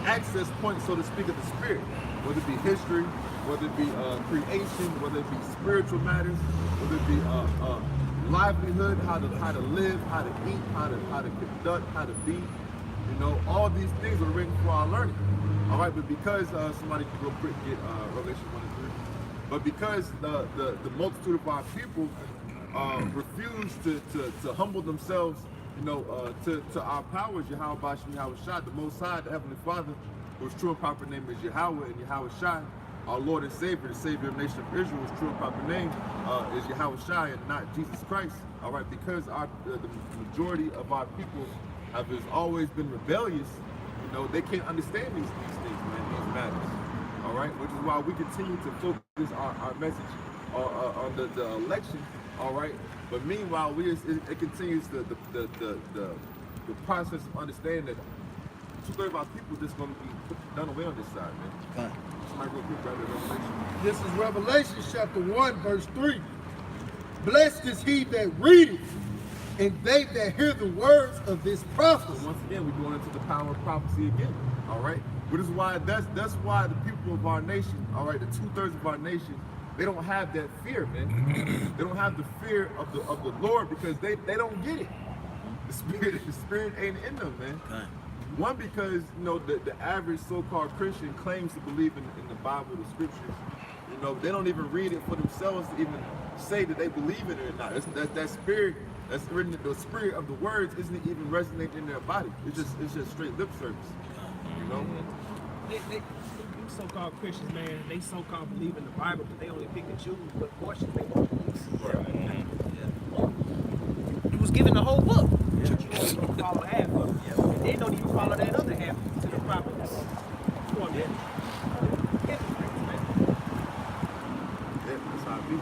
access points, so to speak, of the spirit, whether it be history, whether it be creation, whether it be spiritual matters, whether it be livelihood, how to live, how to eat, how to conduct, how to be, you know, all these things are written for our learning. All right, but because somebody can real quick get Revelation 1 and 3, but because the multitude of our people refuse to humble themselves, you know, to our powers, Yahweh Shah, the Most High, the Heavenly Father, whose true and proper name is Yahweh, and Yahweh Shah, our Lord and Savior, the Savior of the nation of Israel, whose true and proper name is Yahweh Shah and not Jesus Christ. All right, because the majority of our people has always been rebellious, you know, they can't understand these things, man, these matters. All right, which is why we continue to focus our message on the election. All right, but meanwhile, it continues the process of understanding that 2/3 of our people just going to be done away on this side, man. Somebody real quick, grab that Revelation. This is Revelation chapter 1, verse 3. Blessed is he that readeth, and they that hear the words of this prophecy. So once again, we're going into the power of prophecy again. All right, which is why that's why the people of our nation, all right, the 2/3 of our nation, they don't have that fear, man. They don't have the fear of the Lord because they don't get it. The spirit ain't in them, man. One, because you know the average so-called Christian claims to believe in the Bible, the scriptures. You know, they don't even read it for themselves to even say that they believe in it or not. That spirit that's written, the spirit of the words isn't even resonating in their body. It's just straight lip service. You know. They so-called Christians, man, they so-called believe in the Bible, but they only pick and choose what portions they want to believe. You was given the whole book, but you only gonna follow half of it. And they don't even follow that other half to the proper form. Yeah, that's how it be.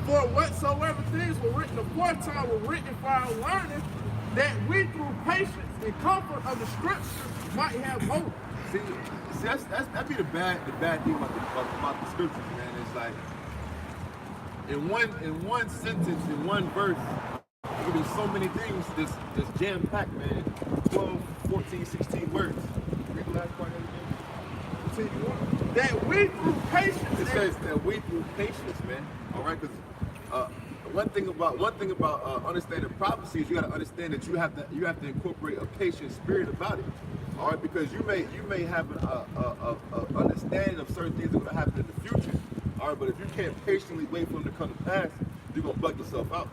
For whatsoever things were written aforetime were written for our learning, that we through patience and comfort of the scriptures might have hope. See, that'd be the bad thing about the scriptures, man. It's like in one sentence, in one verse, there could be so many things just jam-packed, man. 12, 14, 16 words. Read the last part again. That we through patience. It says that we through patience, man. All right, because one thing about understanding prophecy is you got to understand that you have to incorporate a patient spirit about it. All right, because you may have an understanding of certain things that are going to happen in the future. All right, but if you can't patiently wait for them to come to pass, you're gonna bug yourself out.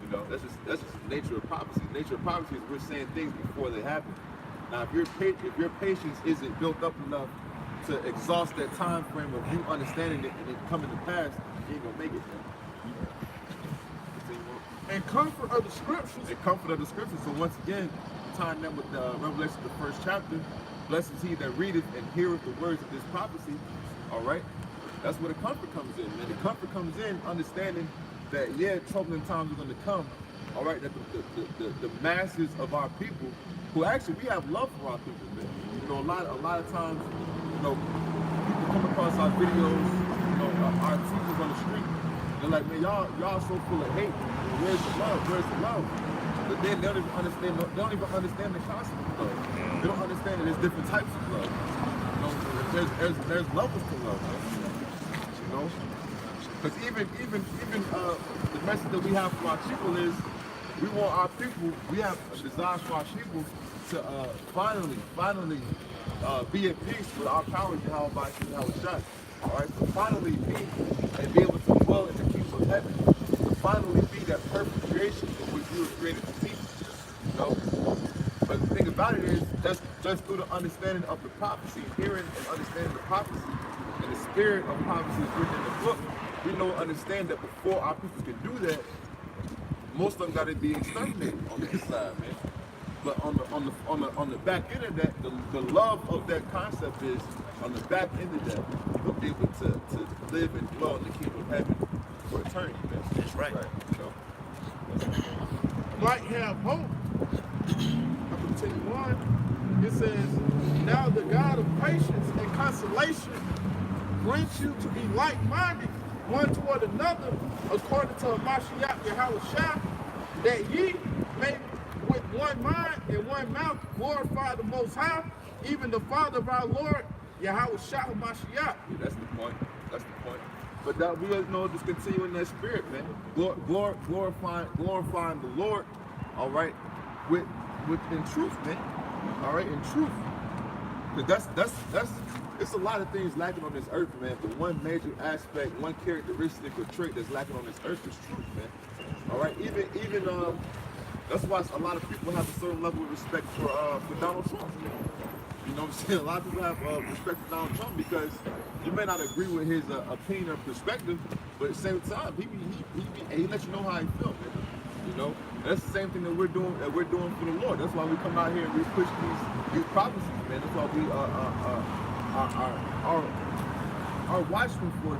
You know, that's just the nature of prophecy. nature of prophecy is we're saying things before they happen. Now, if your patience isn't built up enough to exhaust that time frame of you understanding it and it coming to pass, you ain't gonna make it, man. And comfort of the scriptures. And comfort of the scriptures. So once again, tying them with Revelation, the 1st chapter, blessed is he that readeth and heareth the words of this prophecy. All right, that's where the comfort comes in, man. The comfort comes in understanding that troubling times are going to come. All right, that the masses of our people, who actually we have love for our people, man. You know, a lot of times, you know, people come across our videos, you know, our teachers on the street. They're like, man, y'all so full of hate. Where's the love? Where's the love? But then they don't even understand. They don't even understand the concept of love. They don't understand that there's different types of love. You know, there's levels to love. You know, because even the message that we have for our people is we want our people. We have a desire for our people to finally be at peace with our powers and how by how it's shot. All right, so finally be able to dwell in the kingdom of heaven. To finally be that perfect creation for which we were created to teach. You know? But the thing about it is, just through the understanding of the prophecy, hearing and understanding the prophecy, and the spirit of prophecy is written in the book, we know and understand that before our people can do that, most of them got to be exterminated on the inside, man. But on the back end of that, the love of that concept is on the back end of that, we'll be able to live and dwell in the kingdom of heaven for eternity, man. That's right. You know? Might have hope. I continue on. It says, now the God of patience and consolation grants you to be like-minded one toward another, according to Mashiach Yahushua, that ye may with one mind and one mouth glorify the Most High, even the Father of our Lord Yahushua Mashiach. Yeah, that's the point. That's the point. But that we know just continue in that spirit, man. Glorifying the Lord, all right, with in truth, man. All right, in truth. Because that's it's a lot of things lacking on this earth, man. But one major aspect, one characteristic or trait that's lacking on this earth is truth, man. All right, even that's why a lot of people have a certain level of respect for Donald Trump. You know what I'm saying? A lot of people have respect for Donald Trump because you may not agree with his opinion or perspective, but at the same time, he lets you know how he feels, man. You know, and that's the same thing that we're doing for the Lord. That's why we come out here and we push these prophecies, man. That's why we are watching for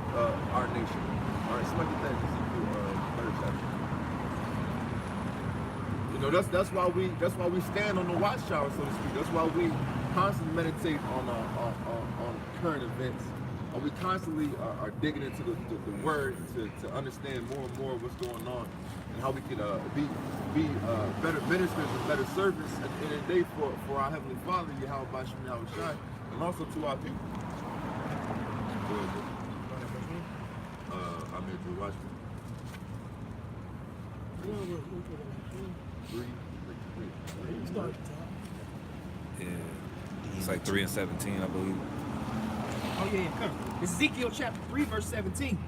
our nation. All right, somebody get that better chapter. You know, that's why we stand on the watchtower, so to speak. That's why we constantly meditate on current events. And we constantly are digging into the word to understand more and more what's going on and how we can be better ministers and better servants at the end of the day for our Heavenly Father, Yahweh Bashim Yahushai, and also to our people. I'm here to watch Yeah, it's like 3 and 17, I believe. Oh yeah, come. Ezekiel chapter 3, verse 17.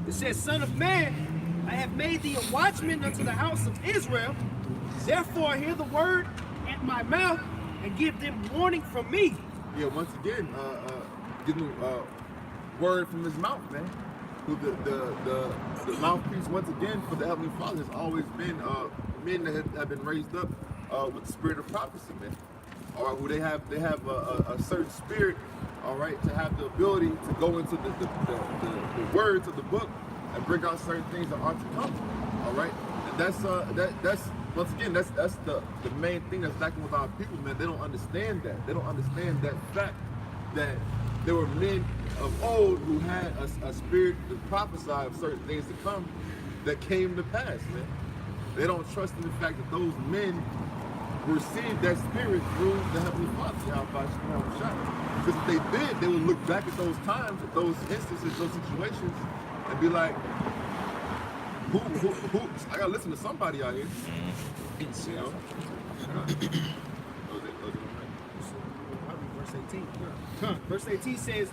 It says, Son of man, I have made thee a watchman unto the house of Israel. Therefore hear the word at my mouth and give them warning from me. Yeah, once again, give them word from his mouth, man. Who the mouthpiece once again for the Heavenly Father has always been men that have been raised up with the spirit of prophecy, man. All right, who they have a certain spirit, all right, to have the ability to go into the words of the book and bring out certain things that are to come. All right, and that's once again that's the main thing that's lacking with our people, man. They don't understand that. They don't understand that fact that there were men of old who had a spirit to prophesy of certain things to come that came to pass, man. They don't trust in the fact that those men received that spirit through the Heavenly Father, because if they did, they would look back at those times, at those instances, those situations, and be like, who I gotta listen to somebody out here. You know? Verse 18. Verse 18 says,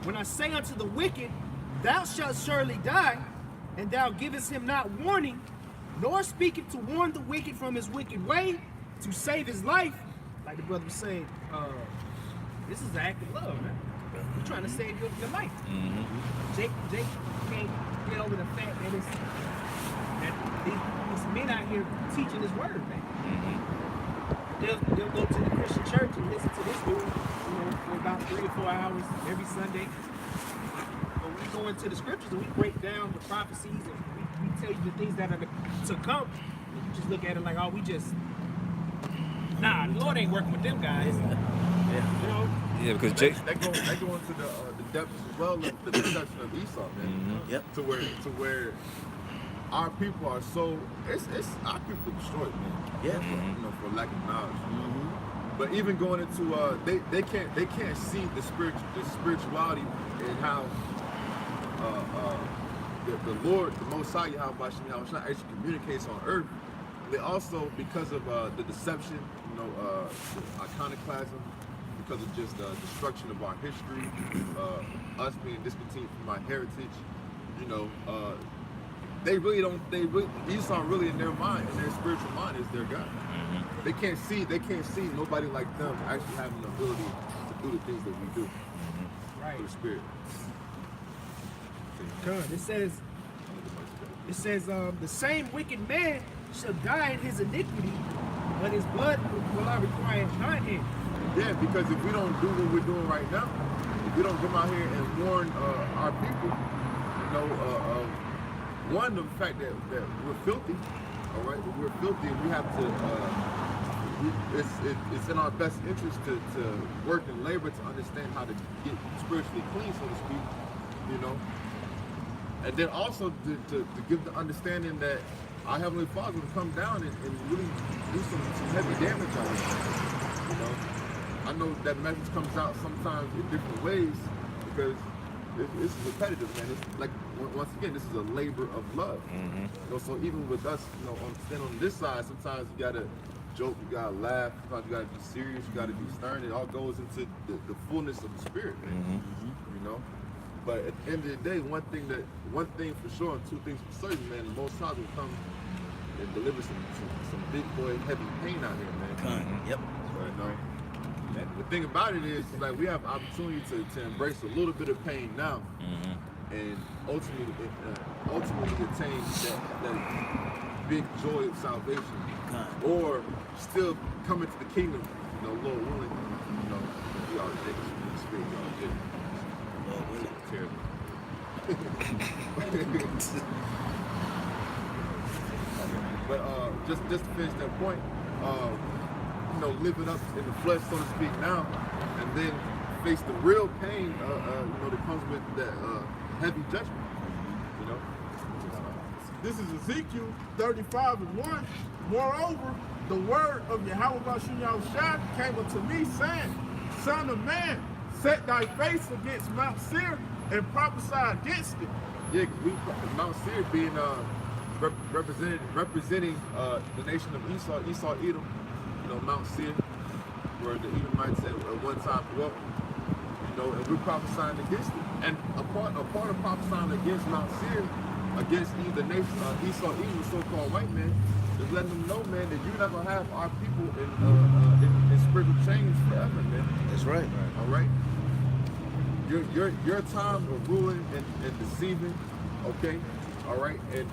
when I say unto the wicked, thou shalt surely die, and thou givest him not warning, nor speaketh to warn the wicked from his wicked way, to save his life. Like the brother was saying, this is an act of love, man. We're trying to save your life. Jake can't get over the fact that these men out here teaching his word, man. They'll go to the Christian church and listen to this dude, for about 3 or 4 hours every Sunday. But we go into the scriptures and we break down the prophecies and we tell you the things that are to come. And you just look at it like, oh, the Lord ain't working with them guys. Yeah, because Jake. They go into the depths as well of the deception of Esau, man. Yep. To where our people are so it's our people destroyed, man. Yeah. For lack of knowledge. But even going into they can't see the spirituality and how the Lord, the Most High Yahweh actually communicates on earth. They also, because of the deception, the iconoclasm, because of just the destruction of our history, us being discontinued from our heritage, Esau really in their mind, in their spiritual mind is their God. They can't see nobody like them actually having the ability to do the things that we do. Right. Through the Spirit. God, it says, the same wicked man shall die in his iniquity, but his blood will I require not him. Yeah, because if we don't do what we're doing right now, if we don't come out here and warn our people, one, the fact that we're filthy, all right, we're filthy, and we have to, it's in our best interest to work and labor to understand how to get spiritually clean, so to speak, and then also to give the understanding that our Heavenly Father will come down and really do some heavy damage on us. I know that message comes out sometimes in different ways because it's repetitive, man. It's like, once again, this is a labor of love. So even with us, standing on this side, sometimes you gotta joke, you gotta laugh, sometimes you gotta be serious, you gotta be stern. It all goes into the fullness of the Spirit, man. But at the end of the day, one thing for sure, and two things for certain, man, the Most High will come and deliver some big boy heavy pain out here, man. Yep. And the thing about it is, like, we have opportunity to embrace a little bit of pain now, and ultimately attain that big joy of salvation, or still come into the kingdom, Lord willing, we already did the Spirit, we already did it. Lord willing. Terrible. But just to finish that point, live it up in the flesh, so to speak, now, and then face the real pain, that comes with that heavy judgment. This is Ezekiel 35:1. Moreover, the word of Yahweh Bashim Yahushua came unto me, saying, Son of man, set thy face against Mount Seir and prophesy against it. Yeah, Mount Seir being representing the nation of Esau, Edom, Mount Seir, where the Edomites at one time dwelt, and we're prophesying against it. And a part of prophesying against Mount Seir, against the nation Esau, Edom, the so-called white man, is letting them know, man, that you're not gonna have our people in spiritual chains forever, man. That's right. All right. Your time of ruling and deceiving, okay, all right, and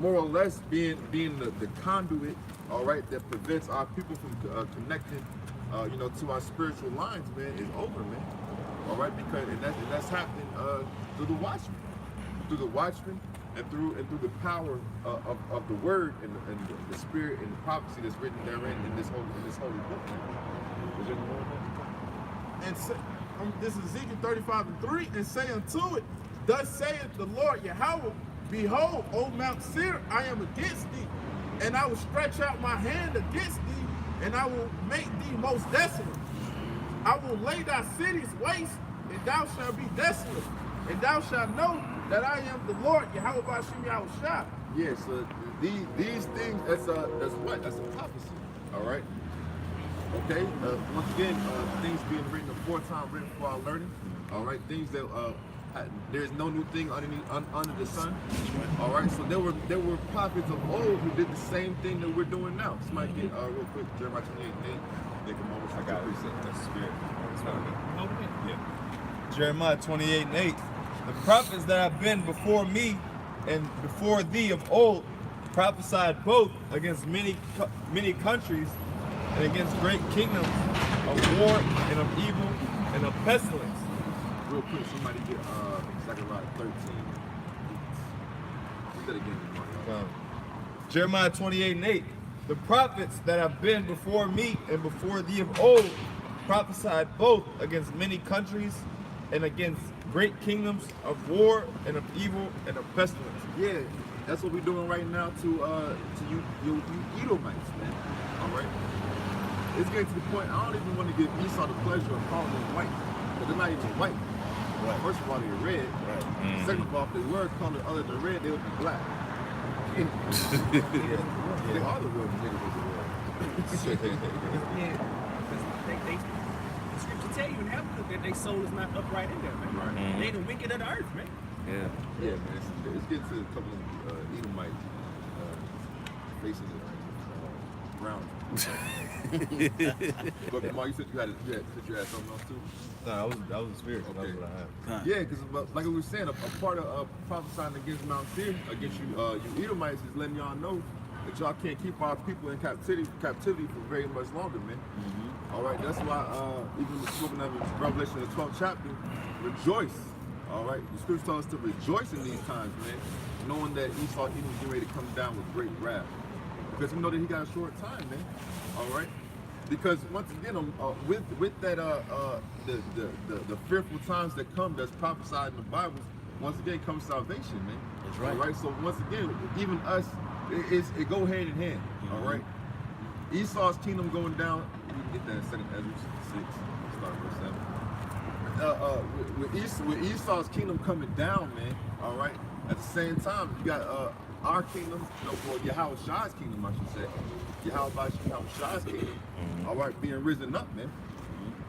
more or less being the conduit, all right, that prevents our people from connecting, to our spiritual lines, man, is over, man. All right, because that's happening through the watchman, and through the power of the word and the spirit and the prophecy that's written therein in this holy book. And this is Ezekiel 35:3, and say unto it, Thus saith the Lord Yahweh, Behold, O Mount Seir, I am against thee, and I will stretch out my hand against thee, and I will make thee most desolate. I will lay thy cities waste, and thou shalt be desolate, and thou shalt know that I am the Lord Yahweh Bashim Yahushua. Yeah, so these things, that's a prophecy, all right? Okay, once again, things being written aforetime, written for our learning, all right? Things that there's no new thing under the sun. All right, so there were prophets of old who did the same thing that we're doing now. Somebody get real quick, Jeremiah 28:8. I got it. That's the spirit. Okay. Yeah. Jeremiah 28:8. The prophets that have been before me and before thee of old prophesied both against many countries and against great kingdoms of war and of evil and of pestilence. Real quick, somebody get Zechariah 13. Read that again, Mark. Jeremiah 28:8. The prophets that have been before me and before thee of old prophesied both against many countries and against great kingdoms of war and of evil and of pestilence. Yeah, that's what we're doing right now to you Edomites, man. All right. It's getting to the point. I don't even want to give Esau the pleasure of calling them white, but they're not even white. Right. First of all, they're red. Right. Second of all, if they were colored other than red, they would be black. They are the real niggas of the world. Yeah, because the scripture tell you in Habakkuk that their soul is not upright in there, man. Right. They the wicked of the earth, man. Yeah. Yeah, man. It's getting to a couple of Edomite faces brown. But Mark, you said you had something else too. No, that was the spirit. Okay. That's what I had. Yeah, because like we were saying, a part of prophesying against Mount Seir, against you Edomites, is letting y'all know that y'all can't keep our people in captivity for very much longer, man. All right, that's why even spoken of in Revelation the 12th chapter, rejoice. All right, the scripture tells us to rejoice in these times, man, knowing that Esau Edom is getting ready to come down with great wrath, because we know that he got a short time, man. All right. Because once again, with that the fearful times that come, that's prophesied in the Bible, once again comes salvation, man. That's right. All right. So once again, even us, it go hand in hand. All right. Esau's kingdom going down. We can get that in 2 Ezra 6, start verse 7. With Esau's kingdom coming down, man. All right. At the same time, you got our kingdom, or Yahweh Shai's kingdom, I should say. Yahweh Shai's kingdom, all right, being risen up, man.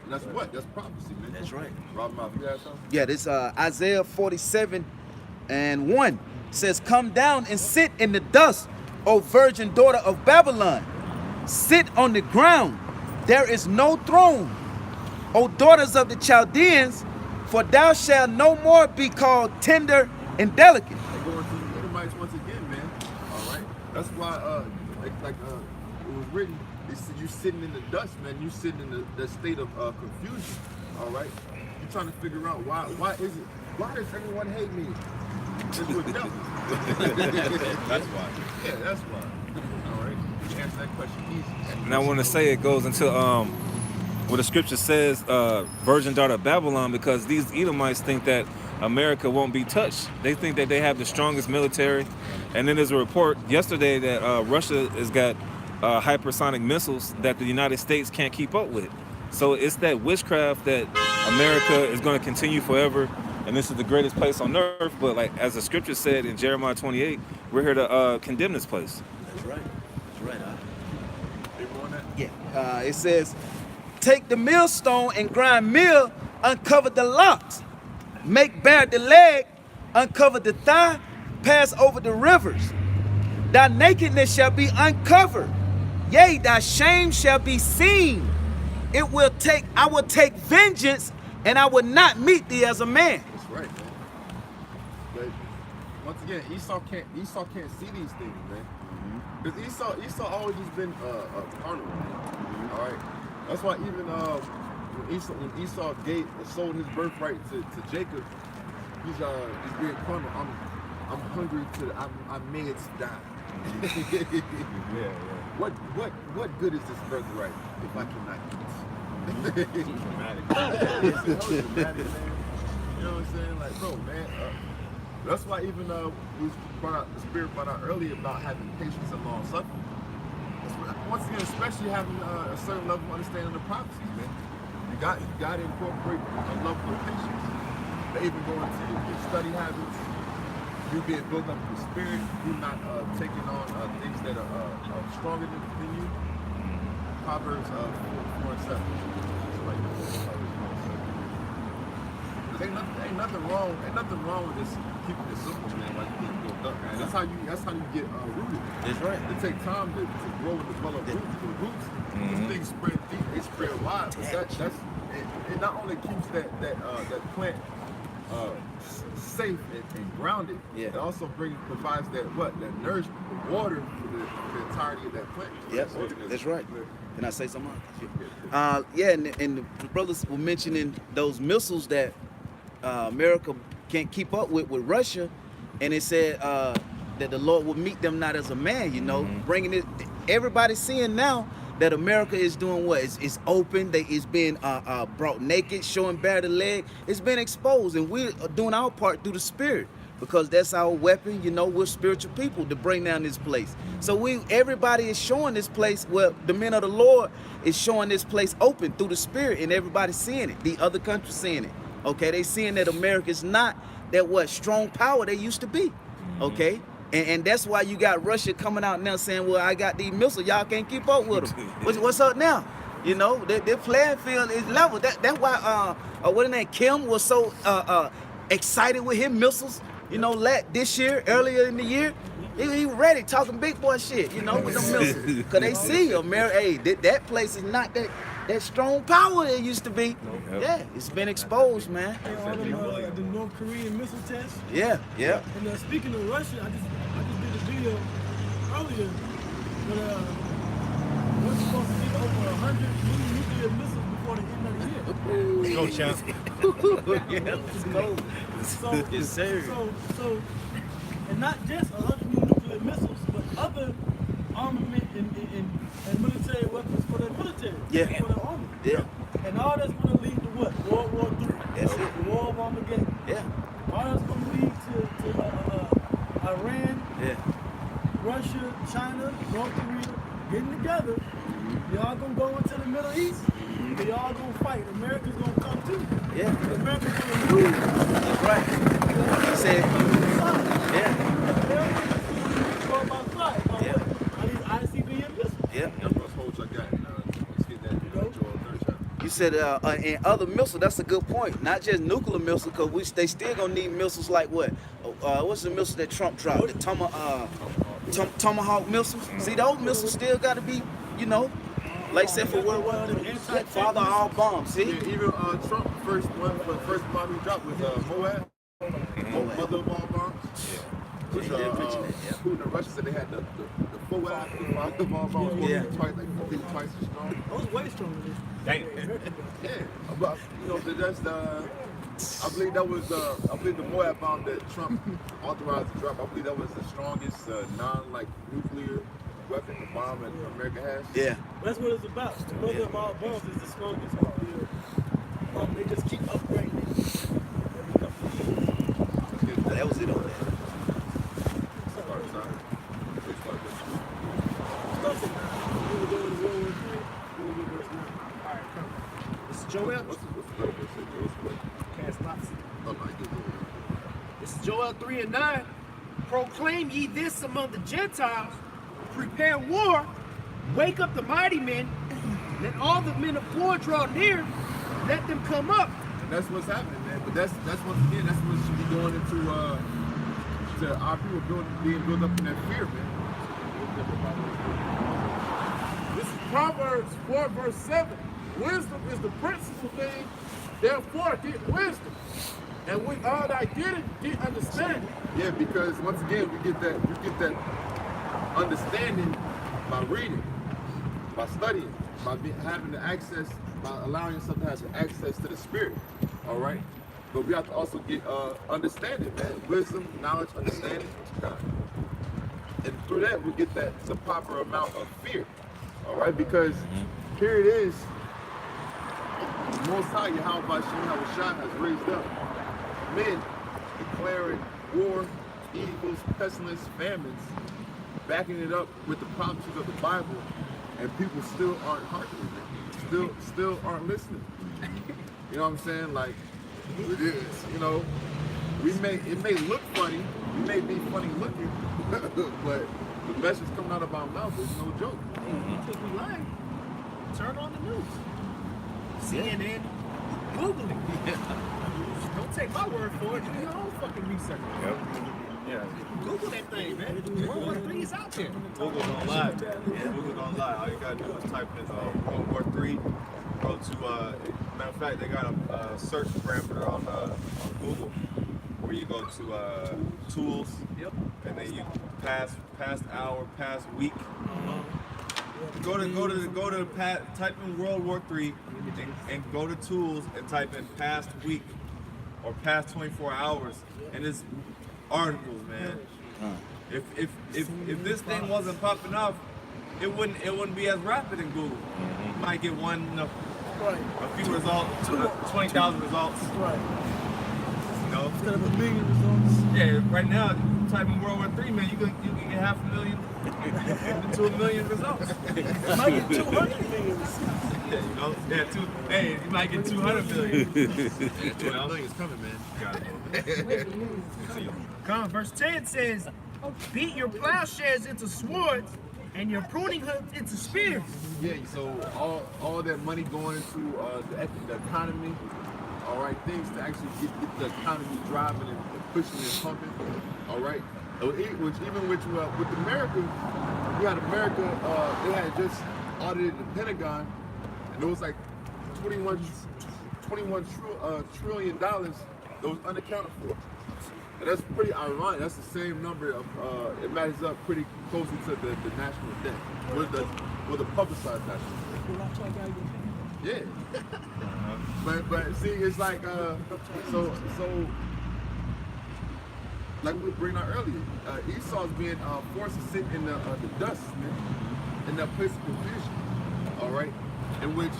And that's what? That's prophecy, man. That's right. Rob Mouth, you have something? Yeah, this Isaiah 47:1 says, "Come down and sit in the dust, O virgin daughter of Babylon. Sit on the ground. There is no throne. O daughters of the Chaldeans, for thou shalt no more be called tender and delicate." They're going to the Edomites once again, man. All right. That's why, it was written, you sitting in the dust, man. You sitting in the state of confusion. All right. You're trying to figure out why does everyone hate me? It's with them. That's why. Yeah, that's why. All right. You answer that question easy. And I want to say it goes into what the scripture says, virgin daughter of Babylon, because these Edomites think that America won't be touched. They think that they have the strongest military. And then there's a report yesterday that Russia has got hypersonic missiles that the United States can't keep up with. So it's that witchcraft that America is going to continue forever, and this is the greatest place on earth. But like as the scripture said in Jeremiah 28, we're here to condemn this place. That's right. That's right. Yeah, it says, "Take the millstone and grind meal, uncover the locks, make bare the leg, uncover the thigh, pass over the rivers. Thy nakedness shall be uncovered, yea, thy shame shall be seen. I will take vengeance, and I will not meet thee as a man." That's right, man. But once again, Esau can't see these things, man. Because Esau always just been carnal, man. All right. That's why even when Esau sold his birthright to Jacob, he's being carnal. I'm hungry I made it die. Yeah. What good is this birthright if I cannot eat? Dramatic. It's dramatic, man. You know what I'm saying? Like, bro, man. That's why even the Spirit brought out earlier about having patience and long suffering. Once again, especially having a certain level of understanding of the prophecies, man. You got to incorporate a level of patience. They even go into your study habits. You being built up in the spirit. You not taking on things that are stronger than you. Proverbs 4:7. Ain't nothing wrong with this keeping it simple, man. Like you get built up, man. That's how you get rooted. That's right. It takes time to grow and develop roots. The roots, these things spread deep, they spread wide. But it not only keeps that plant safe and grounded. Yeah. It also provides that nourishment, the water for the entirety of that plant. Yep, that's right. Can I say something? Yeah, and the brothers were mentioning those missiles that America can't keep up with Russia, and it said that the Lord will meet them not as a man, you know, bringing it. Everybody's seeing now that America is doing what? It's open. It's being brought naked, showing bare the leg. It's been exposed, and we're doing our part through the Spirit, because that's our weapon. You know, we're spiritual people to bring down this place. So everybody is showing this place. Well, the men of the Lord is showing this place open through the Spirit, and everybody's seeing it. The other countries seeing it. Okay, they seeing that America is not that strong power they used to be. Okay. And that's why you got Russia coming out now saying, well, I got these missiles, y'all can't keep up with them. What's up now? You know, their playing field is level. That's why what in that Kim was so excited with his missiles, you know, this year, earlier in the year. He ready, talking big boy shit, you know, with them missiles. Because they see America, hey, that place is not that strong power it used to be. Yeah, it's been exposed, man. Hey, all them, the North Korean missile tests. Yeah. And speaking of Russia, I just did a video earlier where we're supposed to get over 100 new nuclear missiles before the end of the year. Go, champ. Yeah, let's go. So, Yes, sir. So, and not just 100 new nuclear missiles, but other armament and military weapons for their military. Yeah. For their army. Yeah. And all that's going to lead to what? World War III. That's it. The War of Armageddon. Yeah. All that's going to lead to Iran, Russia, China, North Korea getting together. Y'all going to go into the Middle East. They all going to fight. America's going to come too. Yeah. America's going to lose. That's right. He said, yeah. Yeah. You said and other missiles. That's a good point. Not just nuclear missiles, because they still gonna need missiles like what? What's the missile that Trump dropped? Tomahawk missiles. See, those missiles still got to be, you know, like I said, for World War II. Father of all bombs. See? Yeah, even Trump first bomb he dropped was Moab. Mother of all bombs. Which Putin and Russia said they had the Moab, the bomb bombs, twice as strong. Those way stronger than this. Yeah, but you know that's I believe the Moab bomb that Trump authorized to drop. I believe that was the strongest nuclear weapon, the bomb that America has. Yeah, that's what it's about. The mother of all bombs is the strongest nuclear. They just keep upgrading it. That was it on that. Joel. This is Joel 3:9. Proclaim ye this among the Gentiles, prepare war, wake up the mighty men, let all the men of war draw near, let them come up. And that's what's happening, man. But that's once again, that's what should be going into to our people being built up in that fear, man. This is Proverbs 4, verse 7. Wisdom is the principal thing, therefore get wisdom. And with all thy getting, get understanding. Yeah, because once again we get that understanding by reading, by studying, by having the access, by allowing yourself to have the access to the Spirit. All right? But we have to also get understanding, man. Wisdom, knowledge, understanding. And through that we get the proper amount of fear. All right? Because here it is. The Most High Yahweh Shai has raised up men declaring war, evils, pestilence, famines, backing it up with the prophecies of the Bible, and people still aren't hearkening, still aren't listening. You know what I'm saying? Like, it is, you know, it may look funny, we may be funny looking, but the message coming out of our mouth is no joke. If we lying, turn on the news. CNN, Google it. Don't take my word for it. Do your own fucking research. Yep. Yeah. Google that thing, man. World War III is out there. Google don't lie. Google don't lie. All you gotta do is type in World War III. Go to matter of fact, they got a search parameter on Google where you go to tools. Yep. And then you past hour, past week. Go to type in World War III and go to tools and type in past week or past 24 hours, and it's articles, man. If this thing wasn't popping off, it wouldn't be as rapid in Google. You might get one, a few results, 20,000 results. Right. You know, Instead of a million results. yeah. Right now, type in World War III, man, you can get 500,000 to 1 million results. Might get 200 million. Yeah, you know, hey, you might get 200 million. 200 million is coming, man. Got it. Come, verse 10 says, beat your plowshares into swords and your pruning hooks into spears. Yeah, so all that money going into the economy, all right, things to actually get the economy driving and pushing and pumping, all right. Which even with America, we had America. They had just audited the Pentagon, and it was like 21 trillion dollars that was unaccounted for. And that's pretty ironic. That's the same number of it matches up pretty closely to the national debt, with the publicized national debt. Yeah. But see, it's like so like we were bringing out earlier, Esau's being forced to sit in the dust, man, in that place of confusion. All right, in which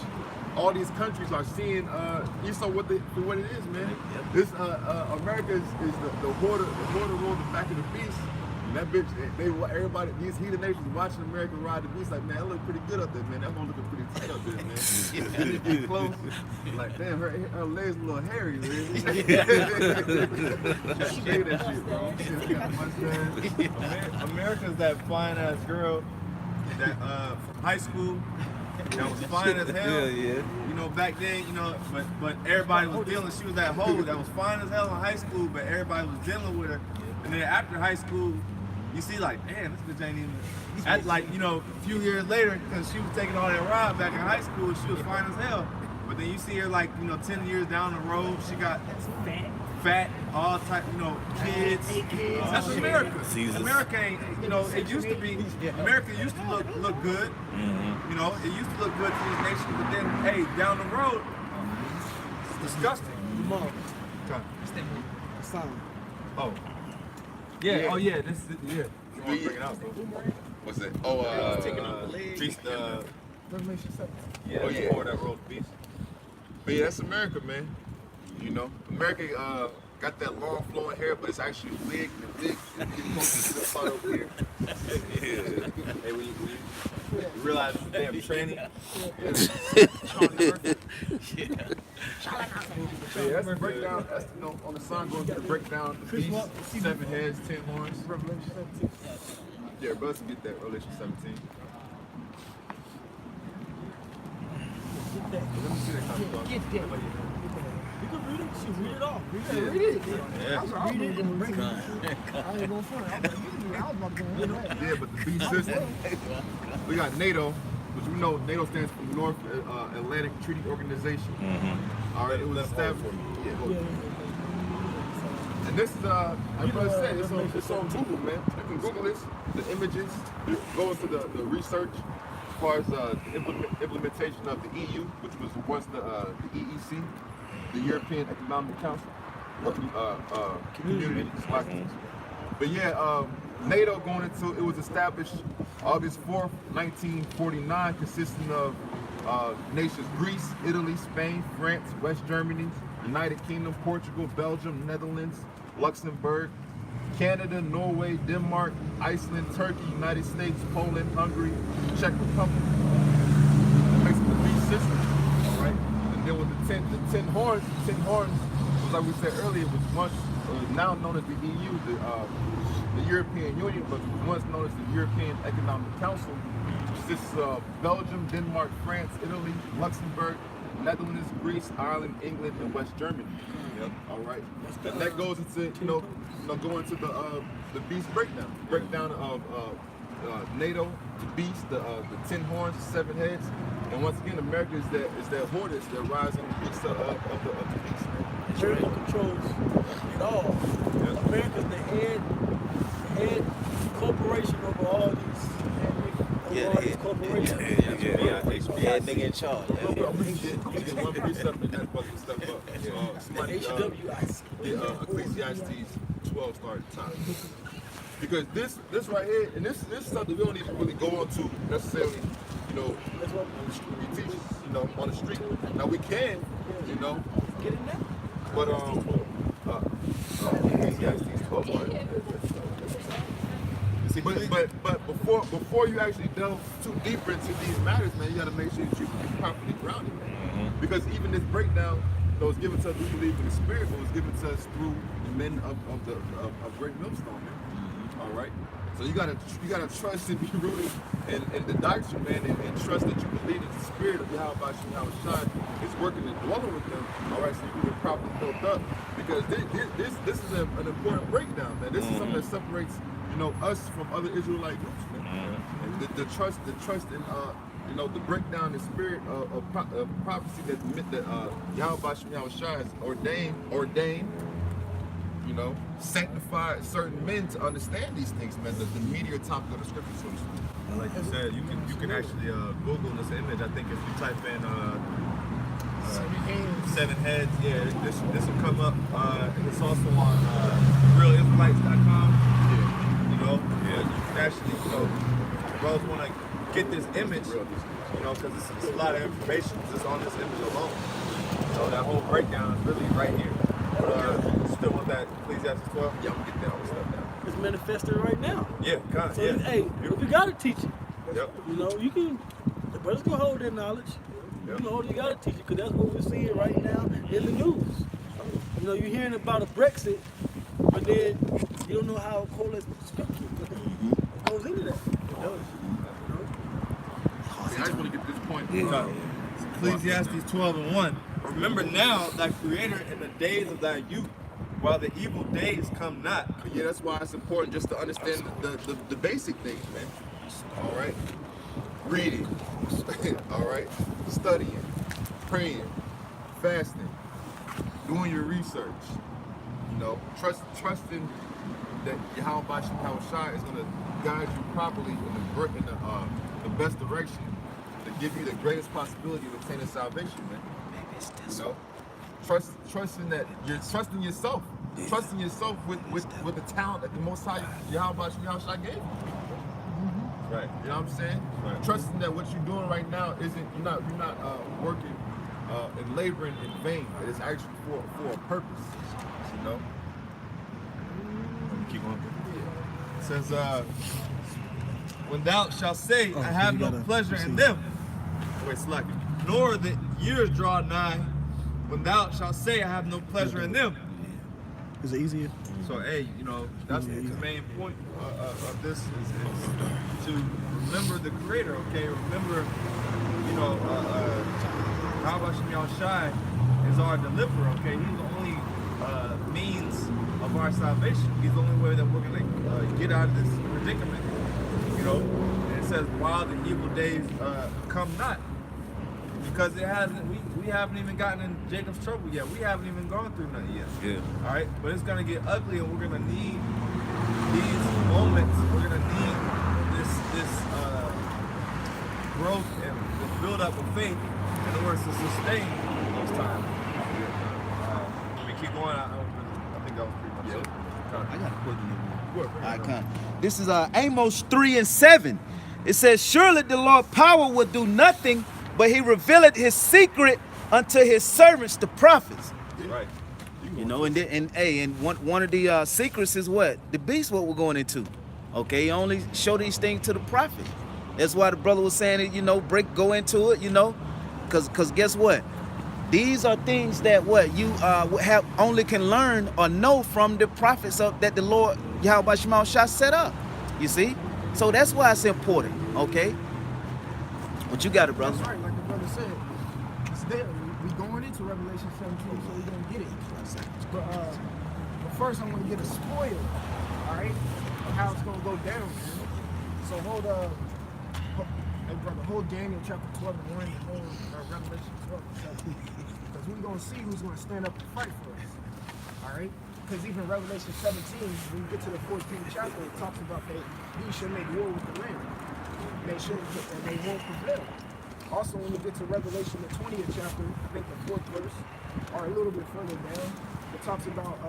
all these countries are seeing Esau for what it is, man. This America is the hoarder role, the back of the beast. And that bitch, everybody, these heathen nations watching America ride the beast, like, man, that look pretty good up there, man. That one looking pretty tight up there, man. And they get close, like, damn, her legs a little hairy, man. Shave that shit, bro. She got mustache. America's that fine ass girl that from high school that was fine as hell. Yeah. You know, back then, you know, but everybody was dealing. She was that hoe that was fine as hell in high school, but everybody was dealing with her. And then after high school, you see like, damn, this bitch ain't even. At like, you know, a few years later, because she was taking all that ride back in high school, she was fine as hell. But then you see her like, you know, 10 years down the road, she got fat, all type, you know, kids. That's America. America ain't, you know, it used to be, America used to look good. You know, it used to look good to these nations, but then, hey, down the road, it's disgusting. Oh. Yeah, oh yeah, this is, yeah. You want to bring it out, bro? What's that? Revelation 7. Yeah, Oh, yeah. before that roast beef. But yeah, that's America, man. You know, America got that long flowing hair, but it's actually a wig. The wig is getting closer to the spot over here. Hey, when you realize it's damn training. Yeah, that's the breakdown. That's, you know, on the sign going to the breakdown. The beast, 7 heads, 10 horns. Revelation 17. Yeah, brothers get that Revelation 17. Get that. Let me see that kind of stuff. Get that. You can read it. She read it all. Read it. Yeah. I ain't going front. I was about to go in that. Yeah, but the beast system. We got NATO, which we know NATO stands for North Atlantic Treaty Organization. All right, it was established. Yeah. And this is, like brother said, it's on Google, man. You can Google this, the images, go into the research as far as the implementation of the EU, which was once the EEC, the European Economic Council, Community. But yeah, NATO going into, it was established August 4th, 1949, consisting of nations Greece, Italy, Spain, France, West Germany, United Kingdom, Portugal, Belgium, Netherlands, Luxembourg, Canada, Norway, Denmark, Iceland, Turkey, United States, Poland, Hungary, Czech Republic. That makes it the beast system, all right? And then with the 10 horns was, like we said earlier, was once, now known as the EU, the European Union, but was once known as the European Economic Council, which consists of Belgium, Denmark, France, Italy, Luxembourg, Netherlands, Greece, Ireland, England, and West Germany. Yep. All right. And that goes into go into the beast breakdown of NATO, the beast, the 10 horns, 7 heads, and once again, America is that Hortus that rides on the beast of the beast. America controls it all. Yeah. America's the head corporation over all these. All these corporations. Yeah, nigga in charge. I'm gonna get one precept and that's supposed to step up. Somebody, Ecclesiastes 12 started time. Because this right here, and this is something we don't even really go on to necessarily, on the street. We teach, on the street. Now we can, Get in there. but Ecclesiastes 12 started. See, but before you actually delve too deeper into these matters, man, you got to make sure that you're properly grounded, man. Because even this breakdown that was given to us, we believe in the spirit, but was given to us through the men of Great Millstone, man. All right. So you gotta trust and be rooted in the doctrine, man, and trust that you believe that the spirit of Yahweh Shai is working and dwelling with them. All right, so you can get properly built up. Because this is an important breakdown, man. This is something that separates us from other Israelite groups, man. And the trust in the breakdown, the spirit of prophecy that Yahweh Shai has ordained. Sanctify certain men to understand these things, man. The meteor topic of the scripture, so to speak. And like you said, you can actually Google this image. I think if you type in 7 heads, yeah, this will come up. It's also on realisraelites.com. Yeah, you can actually, brothers want to get this image, because it's a lot of information just on this image alone. So that whole breakdown is really right here. Still want that Ecclesiastes 12? Yeah, I'm gonna get that all stuff down. It's manifested right now. Yeah, kind of. So, Yeah. hey, you gotta teach it. Yep. You can. The brothers can hold their knowledge. Yep. You gotta teach it, because that's what we're seeing right now in the news. You're hearing about a Brexit, but then you don't know how it correlates with the scripture. It goes into that. It does. I just want to get this point. Ecclesiastes 12:1. Remember now thy creator in the days of thy youth, while the evil days come not. Yeah, that's why it's important just to understand the basic things, man. All right, reading, all right, studying, praying, fasting, doing your research. Trusting that Yahweh Shai is going to guide you properly in the best direction to give you the greatest possibility of obtaining salvation, man. Trusting that you're trusting yourself. Trusting yourself with the talent that the Most High Yahweh Shai gave you. Right. You know what I'm saying? Right. Trusting that what you're doing right now you're not working and laboring in vain. It is actually for a purpose. Keep on. It says, when thou shalt say, I have no pleasure in them. Wait, select. Nor the years draw nigh, when thou shalt say, I have no pleasure in them. Is it easier? So, hey, that's the main point of this is to remember the Creator, okay? Remember, Yahweh Shai is our deliverer, okay? He's the only means of our salvation. He's the only way that we're going to get out of this predicament, And it says, while the evil days come not. Because it hasn't, we haven't even gotten in Jacob's trouble yet. We haven't even gone through nothing yet. Yeah. All right, but it's gonna get ugly, and we're gonna need these moments. We're gonna need this growth and this build up of faith in order to sustain those times. Let me keep going. I think that was pretty much it. I got a question. This is Amos 3:7. It says, surely the Lord power will do nothing, but he revealed his secret unto his servants, the prophets. Right. And one of the secrets is what? The beast, what we're going into. Okay, he only show these things to the prophet. That's why the brother was saying it, go into it, because guess what? These are things that you have only can learn or know from the prophets that the Lord Yahweh Shai set up. You see? So that's why it's important, okay? What you got it, brother? That's right, like the brother said. It's there. we going into Revelation 17, so we're gonna get it. But first I want to get a spoiler, all right, of how it's gonna go down, man. So hey brother, hold Daniel chapter 12 and 1 and hold Revelation 12 and 7, because we're gonna see who's gonna stand up and fight for us, all right? Because even Revelation 17, when you get to the 14th chapter, it talks about that he shall make war with the Lamb. And they won't prevail. Also, when you get to Revelation, the 20th chapter, I think the 4th verse, or a little bit further down, it talks about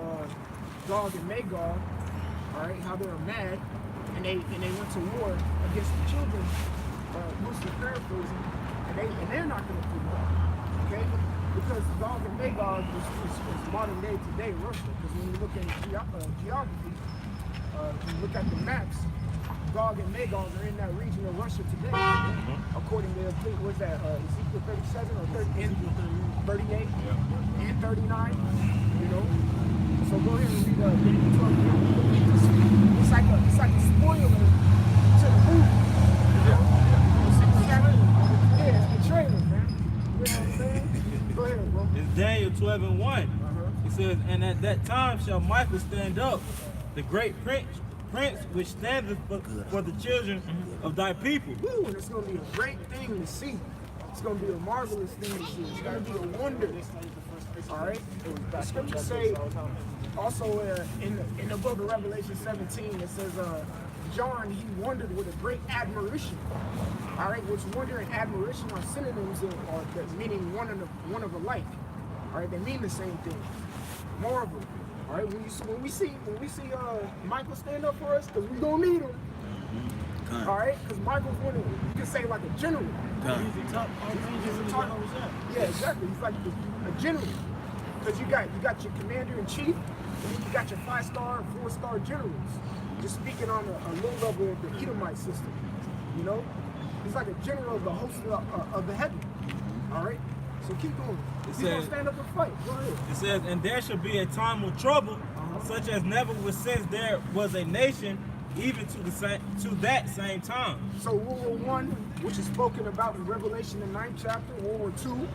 Gog and Magog, all right, how they were mad, and they went to war against the children, loosely paraphrasing, and they're not going to prevail, okay? Because Gog and Magog is modern day today Russia. Because when you look at geography, you look at the maps, Gog and Magog are in that region of Russia today. According to, what's that, Ezekiel 37 or 38 and 39, you know? So go ahead and read Daniel 12. It's like a spoiler to the movie. Yeah, it's the trailer, man. You know what I'm saying? Go ahead, bro. It's Daniel 12 and 1. It says, and at that time shall Michael stand up, the great prince which standeth for the children of thy people. Woo, and it's going to be a great thing to see. It's going to be a marvelous thing to see. It's going to be a wonder. All right? The scriptures say, also in the book of Revelation 17, it says, John, he wondered with a great admiration. All right, which wonder and admiration are synonyms meaning one of alike. All right, they mean the same thing. Marvel. All right, when we see Michael stand up for us, because we gonna need him. All right, because Michael's one of, you can say like a general. He's the top. Yeah, exactly. He's like a general. Because you got your commander in chief, and then you got your 5-star, 4-star generals. Just speaking on a low level of the Edomite system, you know. He's like a general of the host of the heaven. All right. So keep going. He's gonna stand up and fight. Go ahead. It says, and there shall be a time of trouble, such as never was since there was a nation, even to that same time. So World War I, which is spoken about in Revelation the 9th chapter, World War II,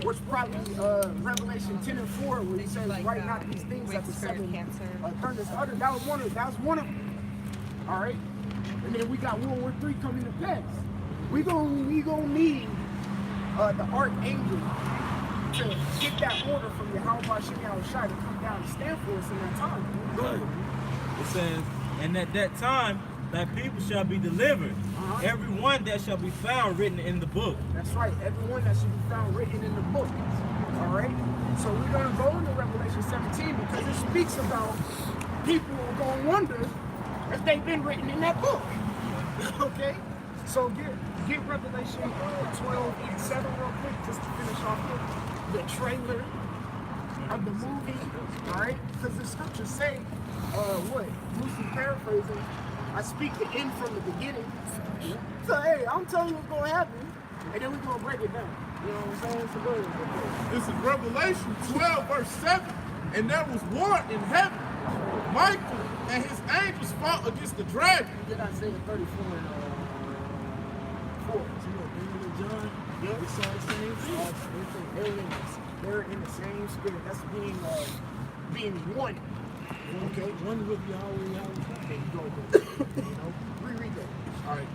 which probably Revelation 10 and 4, where he says, write not these things at the 7 thunders. That was one of them. All right. And then we got World War III coming to pass. We gonna need the archangel to get that order from Yahweh Shai to come down and stand for us in that time. Go ahead. It says, and at that time thy people shall be delivered, every one that shall be found written in the book. That's right, everyone that should be found written in the book. All right? So we're going to go into Revelation 17 because it speaks about people who are going to wonder if they've been written in that book. Okay? So get Revelation 12 and 7 real quick just to finish off the trailer of the movie. All right? Because the scriptures say, loosely paraphrasing, I speak the end from the beginning. So, hey, I'm telling you what's going to happen, and then we're going to break it down. You know what I'm saying? So, go ahead. This is Revelation 12, verse 7. And there was war in heaven. Michael and his angels fought against the dragon. Did I say 34 and 4? John, Yep. We saw the same thing. They're in the same spirit. That's being one. Okay? one with Yahweh. There you go. You know? Reread that. All right.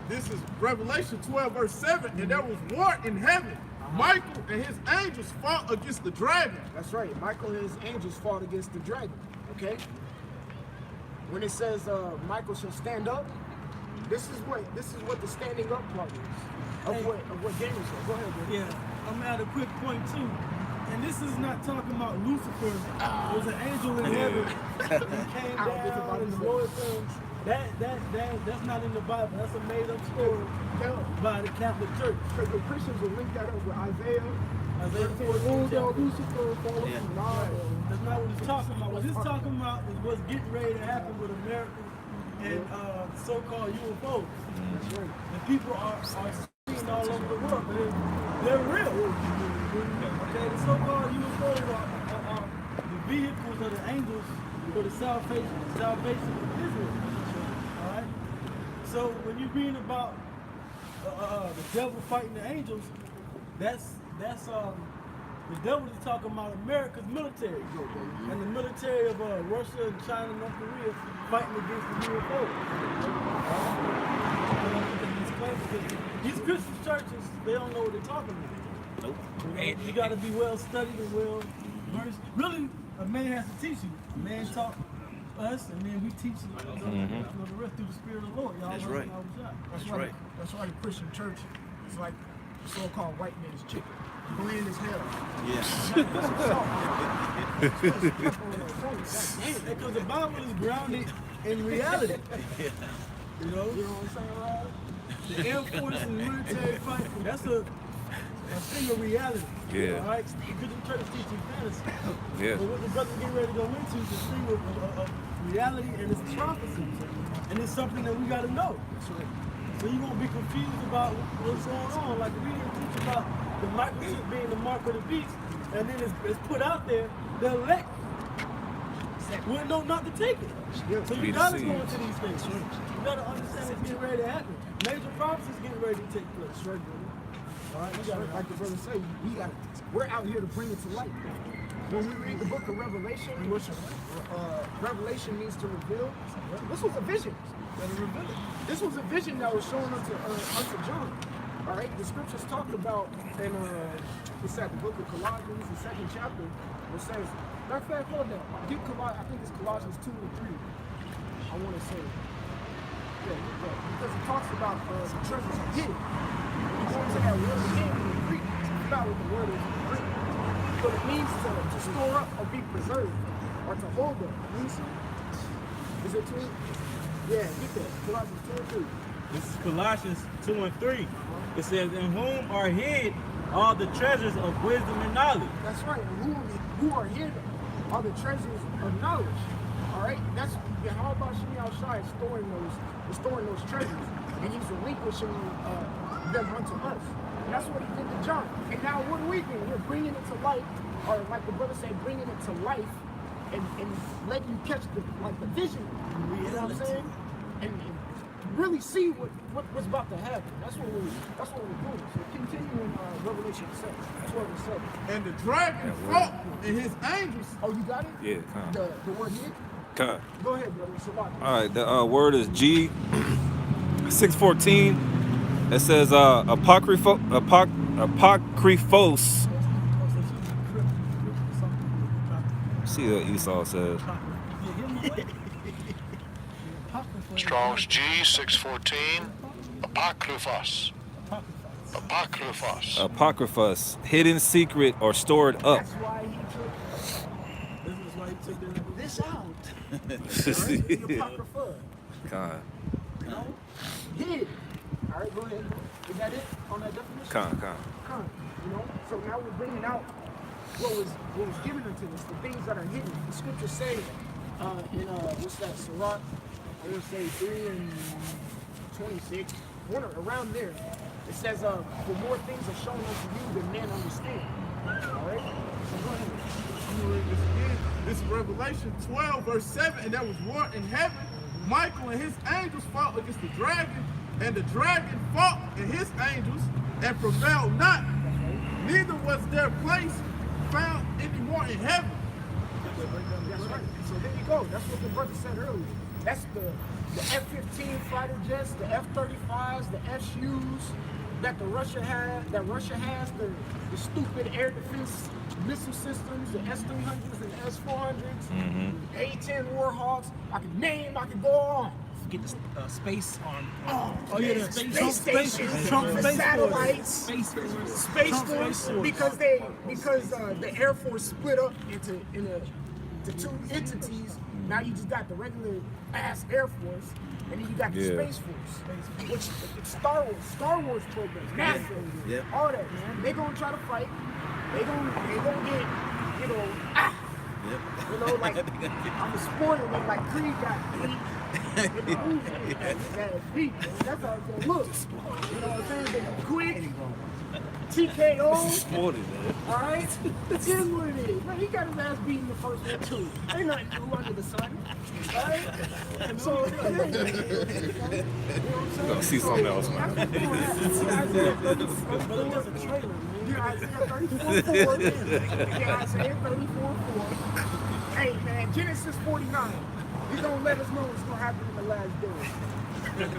This is Revelation 12, verse 7. And there was war in heaven. Michael and his angels fought against the dragon. That's right. Michael and his angels fought against the dragon. Okay? When it says Michael shall stand up, this is what the standing up part is. Of what Daniel said. Go ahead, bro. Yeah, I'm at a quick point too. And this is not talking about Lucifer. There's an angel in heaven that came down and the Lord said, that's not in the Bible. That's a made-up story by the Catholic Church. Because the Christians will link that up with Isaiah 44, Lucifer falling from God. That's not what it's talking about. What it's talking about is what's getting ready to happen with America and so-called UFOs. That's right. And people are seeing all over the world, but they're real. Okay, the so-called UFOs are the vehicles of the angels for the salvation of Israel. All right. So when you're reading about the devil fighting the angels, that's The devil is talking about America's military, and the military of Russia and China and North Korea fighting against the UFOs. These Christian churches, they don't know what they're talking about. Nope. You got to be well studied and well versed. Really, a man has to teach you. A man taught us, and then we teach you the rest through the Spirit of the Lord. Y'all That's learn right. how we shot. That's right. That's why the Christian church is like the so-called white man's chicken. Bland as hell. Because the Bible is grounded in reality. You know what I'm saying, Rob? The Air Force and the military fight, that's a thing of reality. Yeah. All right? The Christian church is teaching fantasy. Yeah. But what the brother's getting ready to go into is a thing of reality, and it's prophecy. And it's something that we got to know. So you won't be confused about what's going on. Like we didn't teach about the microchip being the mark of the beast, and then it's put out there, the elect will know not to take it. So you gotta go into these things. You gotta understand what's getting ready to happen. Major prophecies getting ready to take place. Right, all right, Like the brother say, we're out here to bring it to light. When we read the book of Revelation, which revelation means to reveal, this was a vision. This was a vision that was shown unto John. All right, the scriptures talked about in it's at the book of Colossians, the 2nd chapter, it says, matter of fact, hold on. I think it's Colossians 2 and 3. I want to say, because it talks about the treasures are hidden. You go into that word hidden in the Greek. It's about what the word is in the Greek. But it means to store up or be preserved or to hold up. You see? Is it 2? Yeah, get that. Colossians 2 and 3. This is Colossians 2 and 3. It says, in whom are hid all the treasures of wisdom and knowledge. That's right. And who are hid are the treasures of knowledge. All right? That's how about Shimi outside storing those treasures, and he's relinquishing them unto us. And that's what he did to John. And now what are we doing? We're bringing it to light, or like the brother said, bringing it to life, and letting you catch the vision. You know what I'm saying? And really see what's about to happen. That's what we're doing. So continue in Revelation 7, 12 and 7. And the dragon fought and his angels. Oh, you got it? Yeah, come on. The word hit? Come. Go ahead, brother. Shabbat. All right, the word is G 614. It says apocryphos. See what Esau says. Strong's G 614. Apocryphos. Apocryphos. Apocryphos, hidden secret or stored up. That's why he took this out. Yeah. The Apocrypha. God. You know? Hid. All right, go ahead. Is that it on that definition? Con. You know? So now we're bringing out what was given unto us, the things that are hidden. The scriptures say in what's that, Sirach? I would say 3 and 26, around there. It says, for more things are shown unto you than men understand. All right? So go ahead. I'm gonna read this again. This is Revelation 12, verse 7, and there was war in heaven. Michael and his angels fought against the dragon, and the dragon fought and his angels and prevailed not. Neither was their place found any more in heaven. That's right. So there you go. That's what the brother said earlier. That's the F-15 fighter jets, the F-35s, the SUs that Russia has, the stupid air defense missile systems, the S-300s and the S-400s, A-10 Warhawks. I could go on. Get the space on. The space station, the satellites, Space Force, because the Air Force split up into two entities. Now you just got the regular ass Air Force, and then you got the Space Force, which it's Star Wars programs, NASA, all that, man. They gonna try to fight. They gonna get, like I'm a spoiler, like Creed got beat. That's how it's gonna look. You know what I'm saying? They quick. TKO. Sporty, man. Alright? It is what it is. Man, he got his ass beaten the first one too. Ain't nothing new under the sun. Alright? So, you know what I'm saying? Gonna see something else, man. That's a trailer, man. Get Isaiah 34:4. Get Isaiah 34:4. Hey, man, Genesis 49. He's going to let us know what's going to happen in the last days.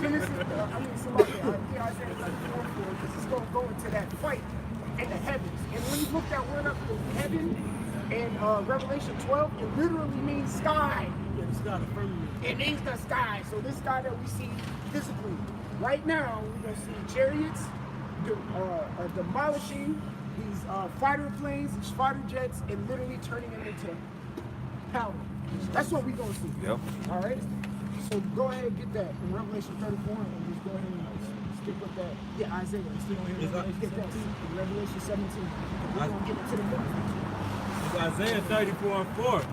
Genesis, somebody, get Isaiah 34:4, because it's going to go into that fight in the heavens. And when you look that word up in heaven, in Revelation 12, it literally means sky. Yeah, the sky, the firmament. It means the sky. So this sky that we see physically, right now, we're going to see chariots demolishing these fighter planes, these fighter jets, and literally turning them into powder. That's what we're going to see. Yep. All right? So go ahead and get that in Revelation 34 and just go ahead and stick with that. Yeah, Isaiah. Still on here. Get that in Revelation 17. We're going to get into the movie. It's Isaiah 34:4.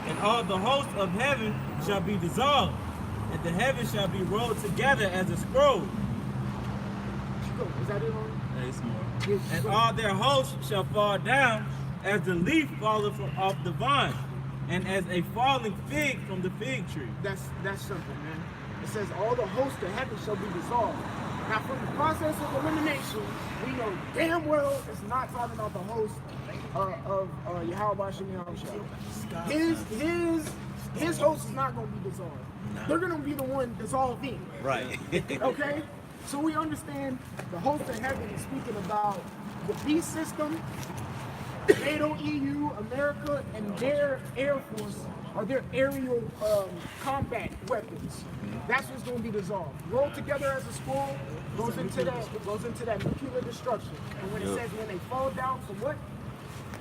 And all the hosts of heaven shall be dissolved, and the heavens shall be rolled together as a scroll. Is that it, Ron? It's more. And all their hosts shall fall down as the leaf falleth from off the vine, and as a falling fig from the fig tree. That's simple, man. It says all the hosts of heaven shall be dissolved. Now, from the process of elimination, we know damn well it's not talking about the host of Yahweh Shem Yahushua. His host is not going to be dissolved. No. They're going to be the one dissolving. Right. Okay? So we understand the host of heaven is speaking about the beast system, NATO, EU, America, and their Air Force, or their aerial combat weapons. That's what's going to be dissolved. Rolled together as a scroll, goes into that nuclear destruction. And when it says when they fall down from what?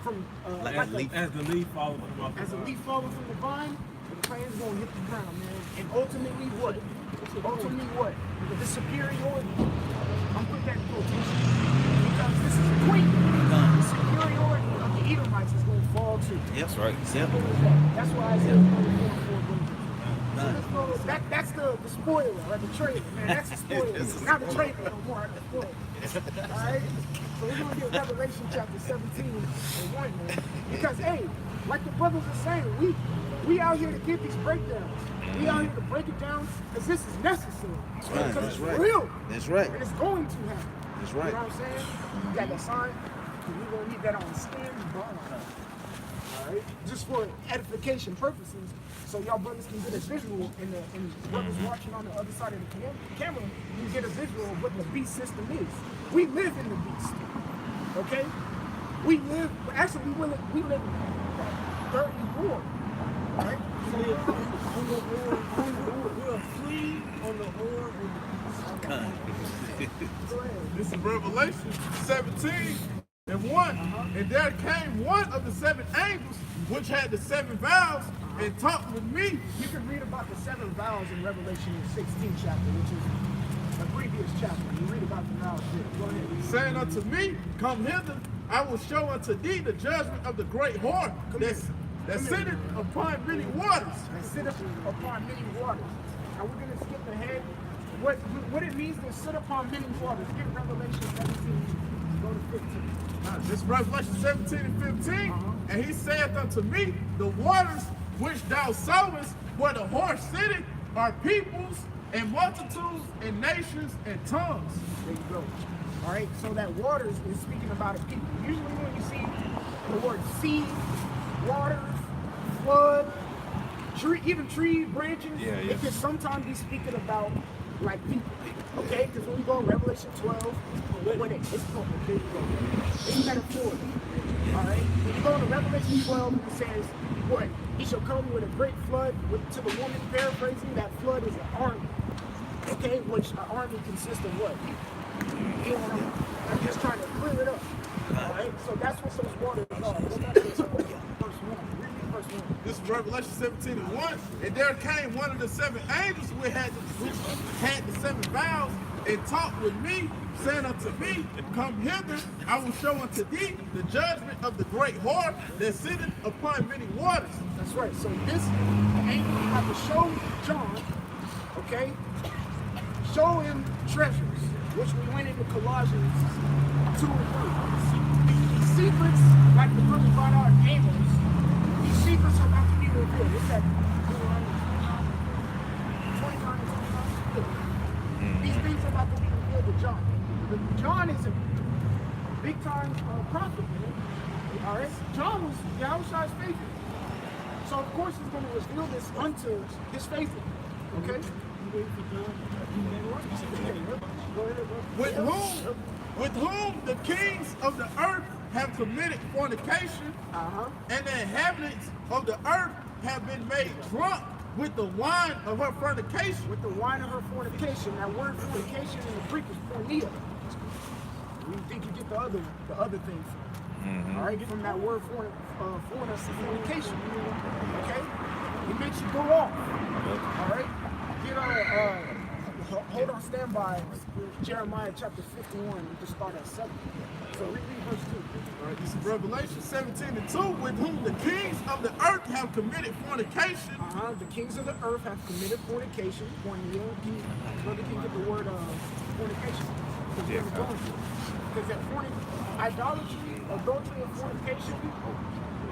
From as the leaf falling from off the vine. As a leaf falling from the vine, the plane's going to hit the ground, man. And ultimately what? The superiority. I'm putting that in quotation. Because this is the point. The superiority of the Edomites is going to fall too. Yep. That's right. Simple as that. That's why I said that's the spoiler, or the trailer, man. That's the spoiler. Not the trailer no more, the spoiler. Alright? So we're going to get Revelation chapter 17 and 1, man. Because, hey, like the brothers are saying, we out here to get these breakdowns. We out here to break it down because this is necessary. That's right. Because That's it's right. real. That's right. And it's going to happen. That's right. You know what I'm saying? You got the sign. We're going to need that on standby. Alright? Just for edification purposes. So y'all brothers can get a visual, and brothers watching on the other side of the camera, you get a visual of what the beast system is. We live in the beast. Okay? We live in 34. Alright? We are fleeing on the horde of the This is Revelation 17:1. And there came one of the 7 angels, which had the 7 vials, and talked with me. You can read about the 7 vials in Revelation 16 chapter, which is the previous chapter. You read about the vials there. Go ahead. Saying unto me, come hither, I will show unto thee the judgment of the great whore that sitteth upon many waters. And sitteth upon many waters. Now we're going to skip ahead. What it means to sit upon many waters. Get Revelation 17, go to 15. This is Revelation 17 and 15. And he saith unto me, the waters which thou sawest where the horse sitteth are peoples and multitudes and nations and tongues. There you go. All right, so that waters is speaking about a people. Usually when you see the word sea, waters, flood, even tree branches, it can sometimes be speaking about like people. Okay, because when we go in Revelation 12, it's metaphor. All right, when you go into Revelation 12, it says, what? He shall come with a great flood. To the woman paraphrasing, that flood is an army. Okay, which an army consists of what? I'm just trying to clear it up. All right, so that's what those waters are. Go back to verse 1. Read verse 1. This is Revelation 17 and 1. And there came one of the 7 angels which had the 7 vials, and talked with me, saying unto me, come hither, I will show unto thee the judgment of the great whore that sitteth upon many waters. That's right. So this angel had to show John, okay, show him treasures, which we went into Colossians 2 and 3. These secrets, like the brother brought out Amos, these secrets are about to be revealed. What's that? 29 and 29. These things are about to be revealed to John. John is big time prophet, man. All right, John was Yahushua's favorite. So of course he's going to reveal this unto his faithful. Okay? Go ahead, bro. With whom the kings of the earth have committed fornication, and the inhabitants of the earth have been made drunk with the wine of her fornication. With the wine of her fornication. That word fornication in the Greek is porneia. We think you get the other thing from. All right, from that word fornication. Okay, it makes you go off. All right, hold on, stand by. Jeremiah chapter 51. We just start at 7. So read verse 2. All right, this is Revelation 17:2. With whom the kings of the earth have committed fornication. The kings of the earth have committed fornication. Porneia. Brother, can you get the word fornication? Because that idolatry, adultery, and fornication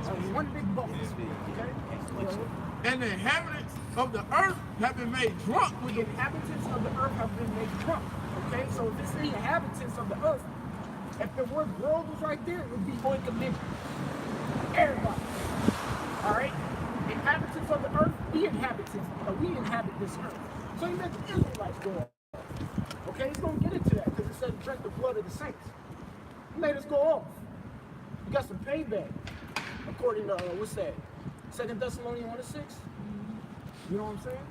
are one big box. Okay? And the inhabitants of the earth have been made drunk. The inhabitants of the earth have been made drunk. Okay? So if it's the inhabitants of the earth, if the word world was right there, it would be oikomen. Everybody. Alright? Inhabitants of the earth, we inhabit this earth. So he meant the Israelites go off. Okay, he's going to get into that because it said drink the blood of the saints. He made us go off. We got some payback. According to, what's that? 2 Thessalonians 1:6. You know what I'm saying?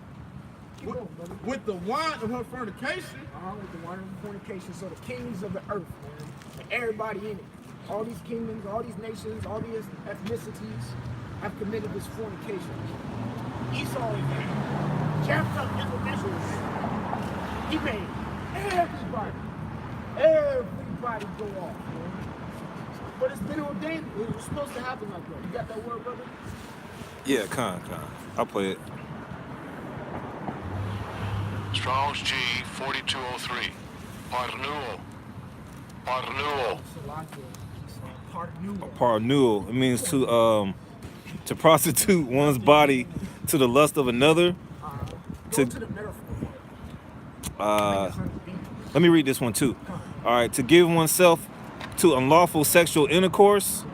Keep going, brother. With the wine of her fornication. With the wine of her fornication. So the kings of the earth, man. And everybody in it. All these kingdoms, all these nations, all these ethnicities have committed this fornication. Esau is jacked up individuals. He made everybody go off, man. But it's been ordained. It was supposed to happen like that. You got that word, brother? Yeah, con. I'll play it. Strong's G 4203. Parnuo. Parnuo. It means to prostitute one's body to the lust of another. Go to the metaphor. Let me read this one too. All right, to give oneself to unlawful sexual intercourse,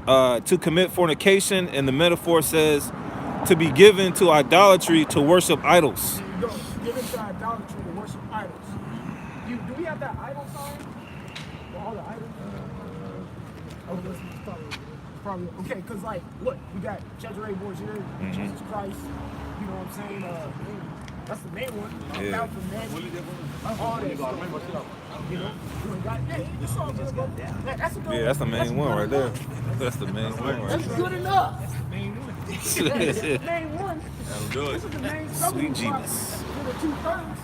to commit fornication, and the metaphor says to be given to idolatry to worship idols. There you go. Given to idolatry to worship idols. Do we have that idol sign? For all the idols? Probably. Okay, because like, look, we got Cesare Borgia, Jesus Christ. You know what I'm saying? That's the main one. Yeah. All that stuff. You know, it's all good, bro. That's a good Yeah, that's the main one right there. That's the main one right That's there. good enough. That's the main one. That's the main one. That'll do it. This is the main Sweet GMS. Jesus. For the 2/3.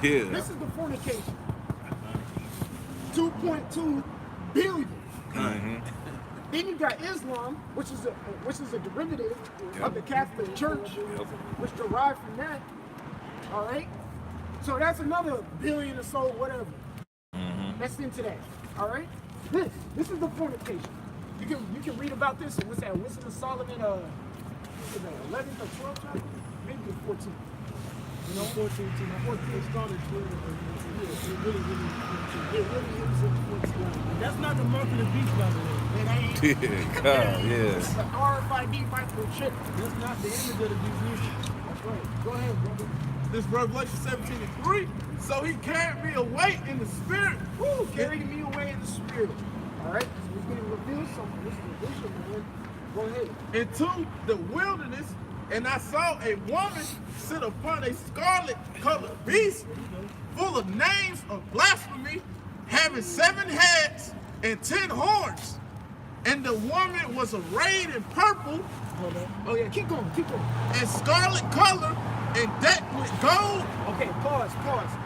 Yeah. This is the fornication. 2.2 billion. Then you got Islam, which is a derivative of the Catholic Church, which derived from that. All right, so that's another billion or so, whatever. That's into that. All right, this is the fornication. You can read about this. What's that? Wisdom of Solomon? What's it, the 11th or 12th chapter? Maybe the 14th. You know, 14 started 12. It really is in 14. That's not the mark of the beast, by the way. It ain't. Yeah, God, It's yeah. the RFID microchip. That's not the image of the beast. That's right. Go ahead, brother. This Revelation 17:3. So he carried me away in the spirit. Woo, carried me away in the spirit. All right, so he's going to reveal something. This is the vision, man. Go ahead. Into the wilderness, and I saw a woman sit upon a scarlet-colored beast, full of names of blasphemy, having 7 heads and 10 horns. And the woman was arrayed in purple. Hold on. Oh yeah, keep going. And scarlet color, and decked with gold. Okay, pause.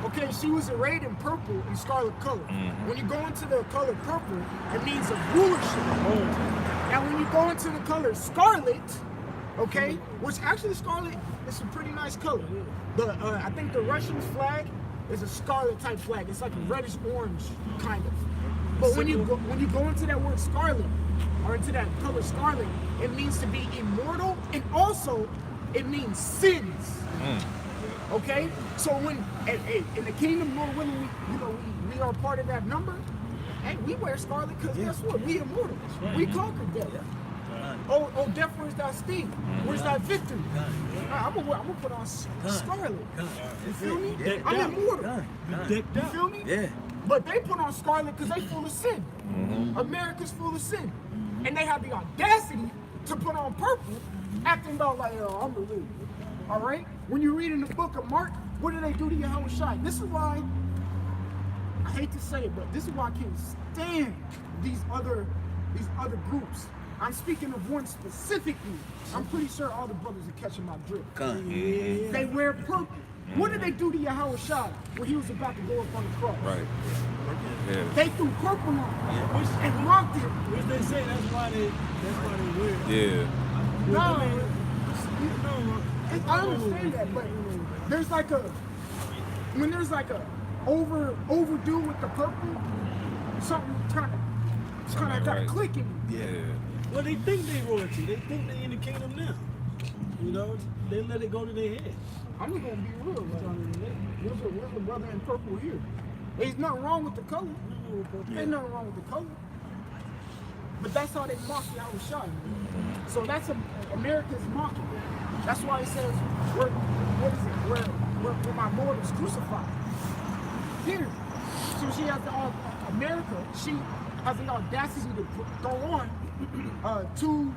Okay, she was arrayed in purple and scarlet color. When you go into the color purple, it means a rulership. Now when you go into the color scarlet, okay, which actually scarlet is a pretty nice color. I think the Russian flag is a scarlet type flag. It's like a reddish orange kind of. But when you go into that word scarlet, or into that color scarlet, it means to be immortal, and also it means sins. Okay, so when in the kingdom, Lord willing, we are part of that number. Hey, we wear scarlet because guess what? We immortal. We conquered death. Oh, death, where's that sting? Where's that victory? I'm gonna put on scarlet. You feel me? I'm immortal. You feel me? Yeah. But they put on scarlet because they full of sin. America's full of sin. And they have the audacity to put on purple, acting about like, oh, I'm religious. All right? When you read in the book of Mark, what do they do to Yahushua? This is why, I hate to say it, but this is why I can't stand these other groups. I'm speaking of one specifically. I'm pretty sure all the brothers are catching my drift. They wear purple. What did they do to Yahushua when he was about to go up on the cross? Right. Yeah. They threw purple on him and mocked him. Which they say that's why they wear it. Yeah. No, I understand that, but there's like a overdo with the purple, something kind of got clicking. Yeah. Well, they think they royalty. They think they in the kingdom now. You know, they let it go to their head. I'm just gonna be real with y'all today. Where's the brother in purple here? There's nothing wrong with the color. Ain't nothing wrong with the color. But that's how they mock Yahushua. So that's America's mocking. That's why it says, where my Lord was crucified. Here. So she has America, she has the audacity to go on two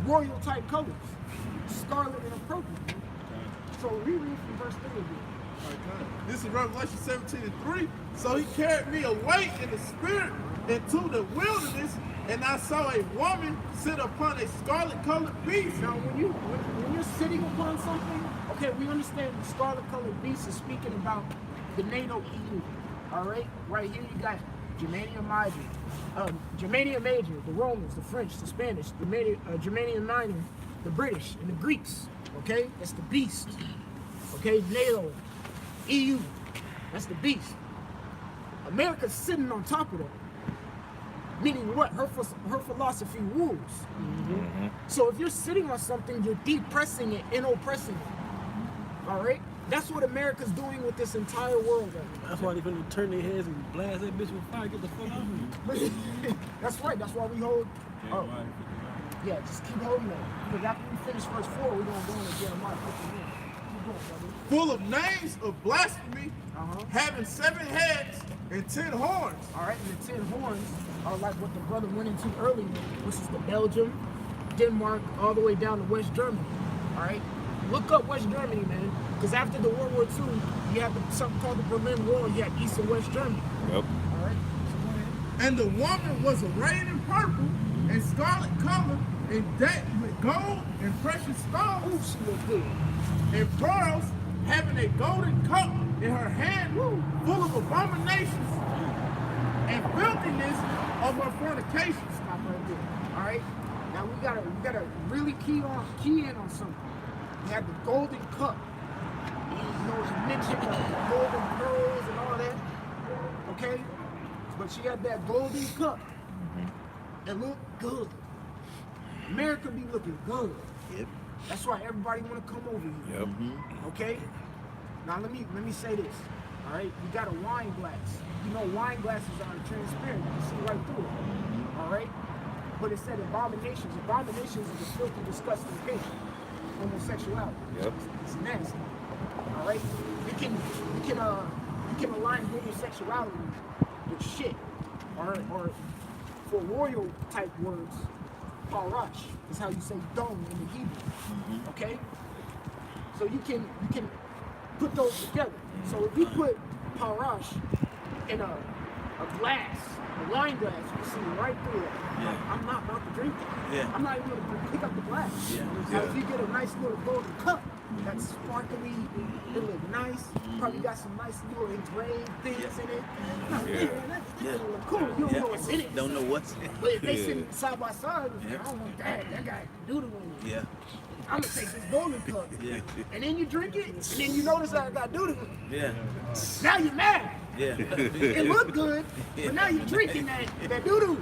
royal type colors, scarlet and purple. So we read from verse 3 again. This is Revelation 17:3. So he carried me away in the spirit into the wilderness, and I saw a woman sit upon a scarlet-colored beast. Now, when you're sitting upon something, okay, we understand the scarlet-colored beast is speaking about the NATO EU. All right, right here you got Germania Major, the Romans, the French, the Spanish, the Germania Minor, the British, and the Greeks. Okay, that's the beast. Okay, NATO, EU, that's the beast. America's sitting on top of that. Meaning what? Her philosophy rules. So if you're sitting on something, you're depressing it and oppressing it. All right? That's what America's doing with this entire world right now. That's why they're gonna turn their heads and blast that bitch with fire. Get the fuck out of here. That's right. That's why we hold. Yeah, just keep holding that. Because after we finish verse 4, we're gonna go into Jeremiah 51. Keep going, brother. Full of names of blasphemy, having 7 heads and 10 horns. All right, and the 10 horns are like what the brother went into earlier, which is the Belgium, Denmark, all the way down to West Germany. All right, look up West Germany, man, because after the World War II, you had something called the Berlin Wall. You had East and West Germany. Yep. All right, so go ahead. And the woman was arrayed in purple and scarlet color, and decked with gold and precious stones. Ooh, she looked good. And pearls, having a golden cup in her hand, full of abominations and filthiness of her fornications. Stop right there. All right. Now we gotta really key in on something. We had the golden cup. You know, she mentioned the golden pearls and all that. Okay, but she had that golden cup. It looked good. America be looking good. Yep. That's why everybody want to come over here. Yep. Okay. Now let me say this. All right, you got a wine glass. You know wine glasses are transparent. You can see right through it. All right, but it said abominations. Abominations is a filthy, disgusting thing. Homosexuality. Yep. It's nasty. All right, you can align homosexuality with shit, or for royal type words, parash is how you say dung in the Hebrew. Okay, so you can put those together. So if you put parash in a glass, a wine glass, you can see right through it. Like, I'm not about to drink it. I'm not even going to pick up the glass. Now, if you get a nice little golden cup that's sparkly, it look nice, probably got some nice little engraved things in it. That look cool. You don't know what's in it. Don't know what's in it. But if they sit side by side, I don't want that. That guy doodle on me. Yeah. I'm gonna take this golden cup. And then you drink it, and then you notice that I got doodle. Yeah. Now you're mad. Yeah. It looked good, but now you're drinking that doodoo.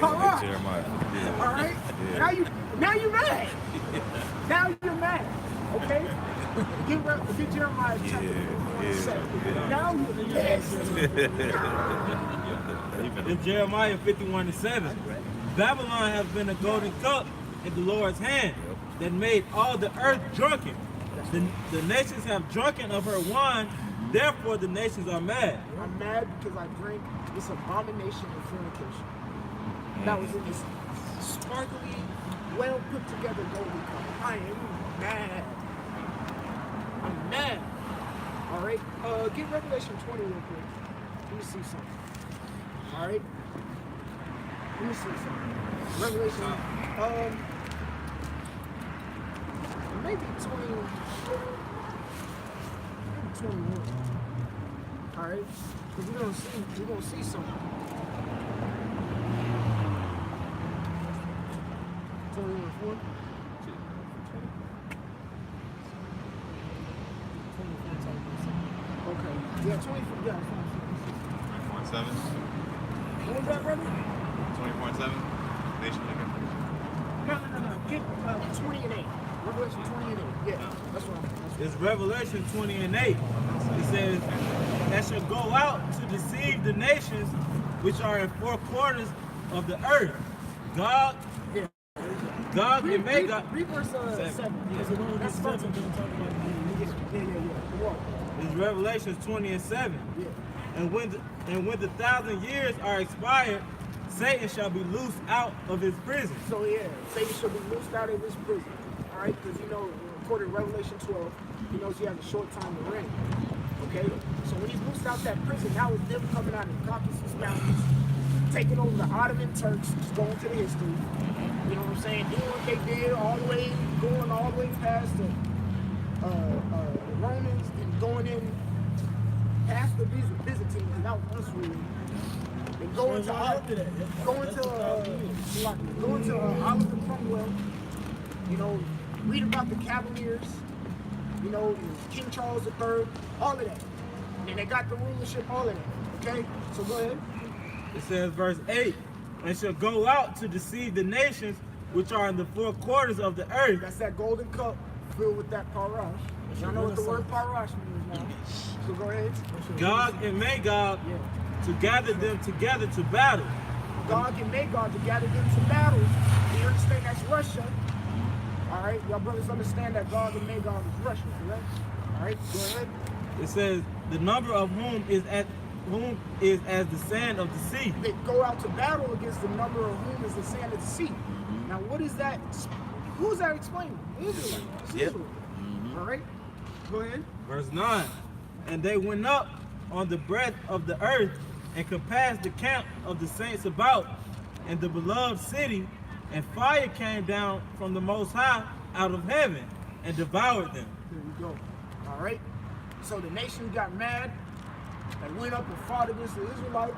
All right. All right. Now you mad. Now you're mad. Okay. Get Jeremiah chapter 51. Now you're In Jeremiah 51:7, Babylon has been a golden cup in the Lord's hand that made all the earth drunken. The nations have drunken of her wine, therefore the nations are mad. I'm mad because I drank this abomination of fornication. That was in this sparkly, well put together golden cup. I am mad. I'm mad. All right. Get Revelation 20 real quick. Let me see something. All right. Let me see something. Revelation. Maybe 20. Maybe 21. All right. Because we're gonna see something. 21. Okay. Yeah, 24. Yeah, 20.7. what was that, brother? 20.7. Nation again. No. Get 20 and 8. Revelation 20 and 8. Yeah, that's what I'm. It's Revelation 20:8. It says, that shall go out to deceive the nations which are in four corners of the earth. Gog and Magog. Read verse 7. That's verse 7. Yeah. It's Revelation 20:7. Yeah. And when the 1,000 years are expired, Satan shall be loosed out of his prison. So yeah, Satan shall be loosed out of his prison. All right, because according to Revelation 12, he knows he has a short time to reign. Okay, so when he's loosed out that prison, now it's them coming out of the Caucasus Mountains, taking over the Ottoman Turks, just going to the history. You know what I'm saying? Doing what they did, going all the way past the Romans and going in past the Byzantines, and that was us ruling. And going to Oliver Cromwell. You know, read about the Cavaliers. You know, King Charles III, all of that. And they got the rulership, all of that. Okay? So go ahead. It says, verse 8, and shall go out to deceive the nations which are in the four quarters of the earth. That's that golden cup filled with that parash. Y'all know what the word parash means now. So go ahead. Gog and Magog to gather them together to battle. Gog and Magog to gather them to battle. You understand that's Russia. All right, y'all brothers understand that Gog and Magog is Russia, correct? All right, go ahead. It says the number of whom is as the sand of the sea. They go out to battle against the number of whom is the sand of the sea. Now, what is that? Who's that explaining? Israel. Yep. All right, go ahead. Verse 9, and they went up on the breadth of the earth and compassed the camp of the saints about and the beloved city, and fire came down from the Most High out of heaven and devoured them. Here we go. All right. So the nation got mad. They went up and fought against the Israelites.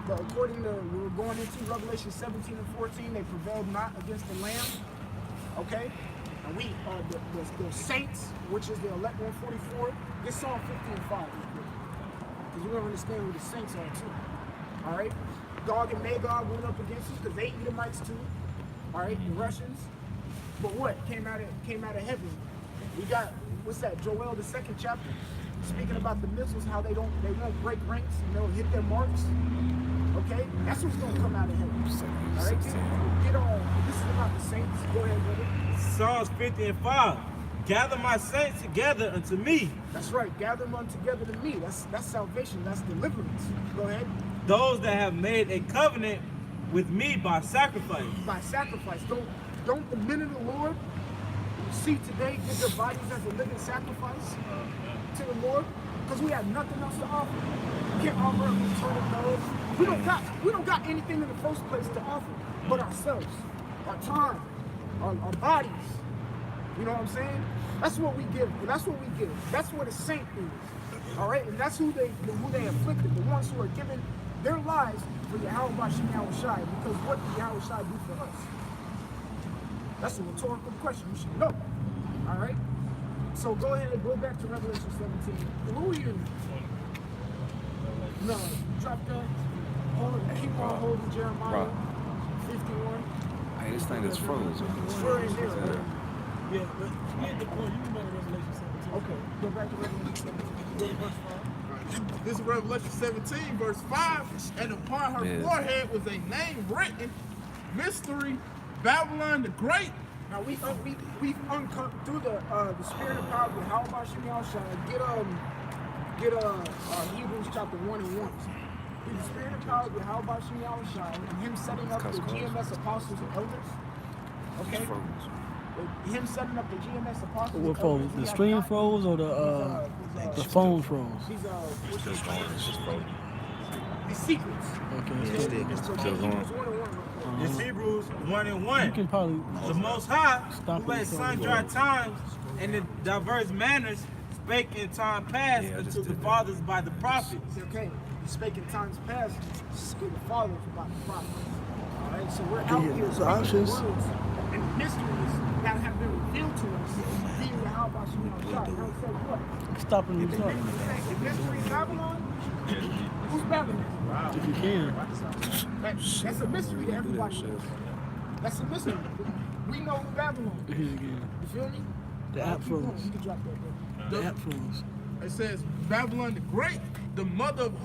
But according to we were going into Revelation 17 and 14, they prevailed not against the Lamb. Okay. And we the saints, which is the elect 144. Get Psalm 50 and 5. Because we're gonna understand who the saints are too. All right. Gog and Magog went up against us because they Edomites too. All right, the Russians. But what came out of heaven? We got what's that? Joel the 2nd chapter, speaking about the missiles, how they won't break ranks and they'll hit their marks. Okay, that's what's gonna come out of heaven. All right, get on. This is about the saints. Go ahead, brother. Psalms 50 and 5. Gather my saints together unto me. That's right. Gather them together to me. That's salvation. That's deliverance. Go ahead. Those that have made a covenant with me by sacrifice. By sacrifice. Don't the men of the Lord you see today give their bodies as a living sacrifice to the Lord? Because we have nothing else to offer. We can't offer an eternal love. We don't got anything in the first place to offer but ourselves, our time, our bodies. You know what I'm saying? That's what we give. That's what we give. That's what a saint is. All right, and that's who they afflicted. The ones who are giving their lives for Yahweh Bashim Yahushai. Because what did Yahushai do for us? That's a rhetorical question. You should know. All right. So go ahead and go back to Revelation 17. Who are you? No, drop that. Keep on holding Jeremiah 51. Hey, this thing is frozen. Sure is there. Yeah, but you get the point. You remember Revelation 17. Okay, go back to Revelation 17. Go to verse 5. This is Revelation 17, verse 5. And upon her Yes. forehead was a name written, Mystery, Babylon the Great. Now we've uncovered through the spirit of power with how about Shimei Shai. Get Hebrews chapter 1 and 1. Through the spirit of power with how about Shimei Shai and him setting up the GMS apostles and elders. Okay. Him setting up the GMS apostles. What froze? The stream froze or the phone froze? The secrets. Okay. So Hebrews 1 and 1. It's Hebrews 1 and You 1. can probably The Most High, Stop who it at from sundry times and in diverse manners spake in time past Yeah, I just unto the did that. fathers by the prophets. Okay, he spake in times past to the fathers about the prophets. All right, so we're out here so speaking options. words and mysteries that have been revealed to us via the how about Shimei Shai. Now he said what? stopping If you the talking. mystery is Babylon, who's Babylon? If you can. That's a mystery to everybody. That's a mystery. We know who Babylon is. Here again. You feel me? The app Keep going. froze. You can drop that, bro. The app froze. It says Babylon the Great, the mother of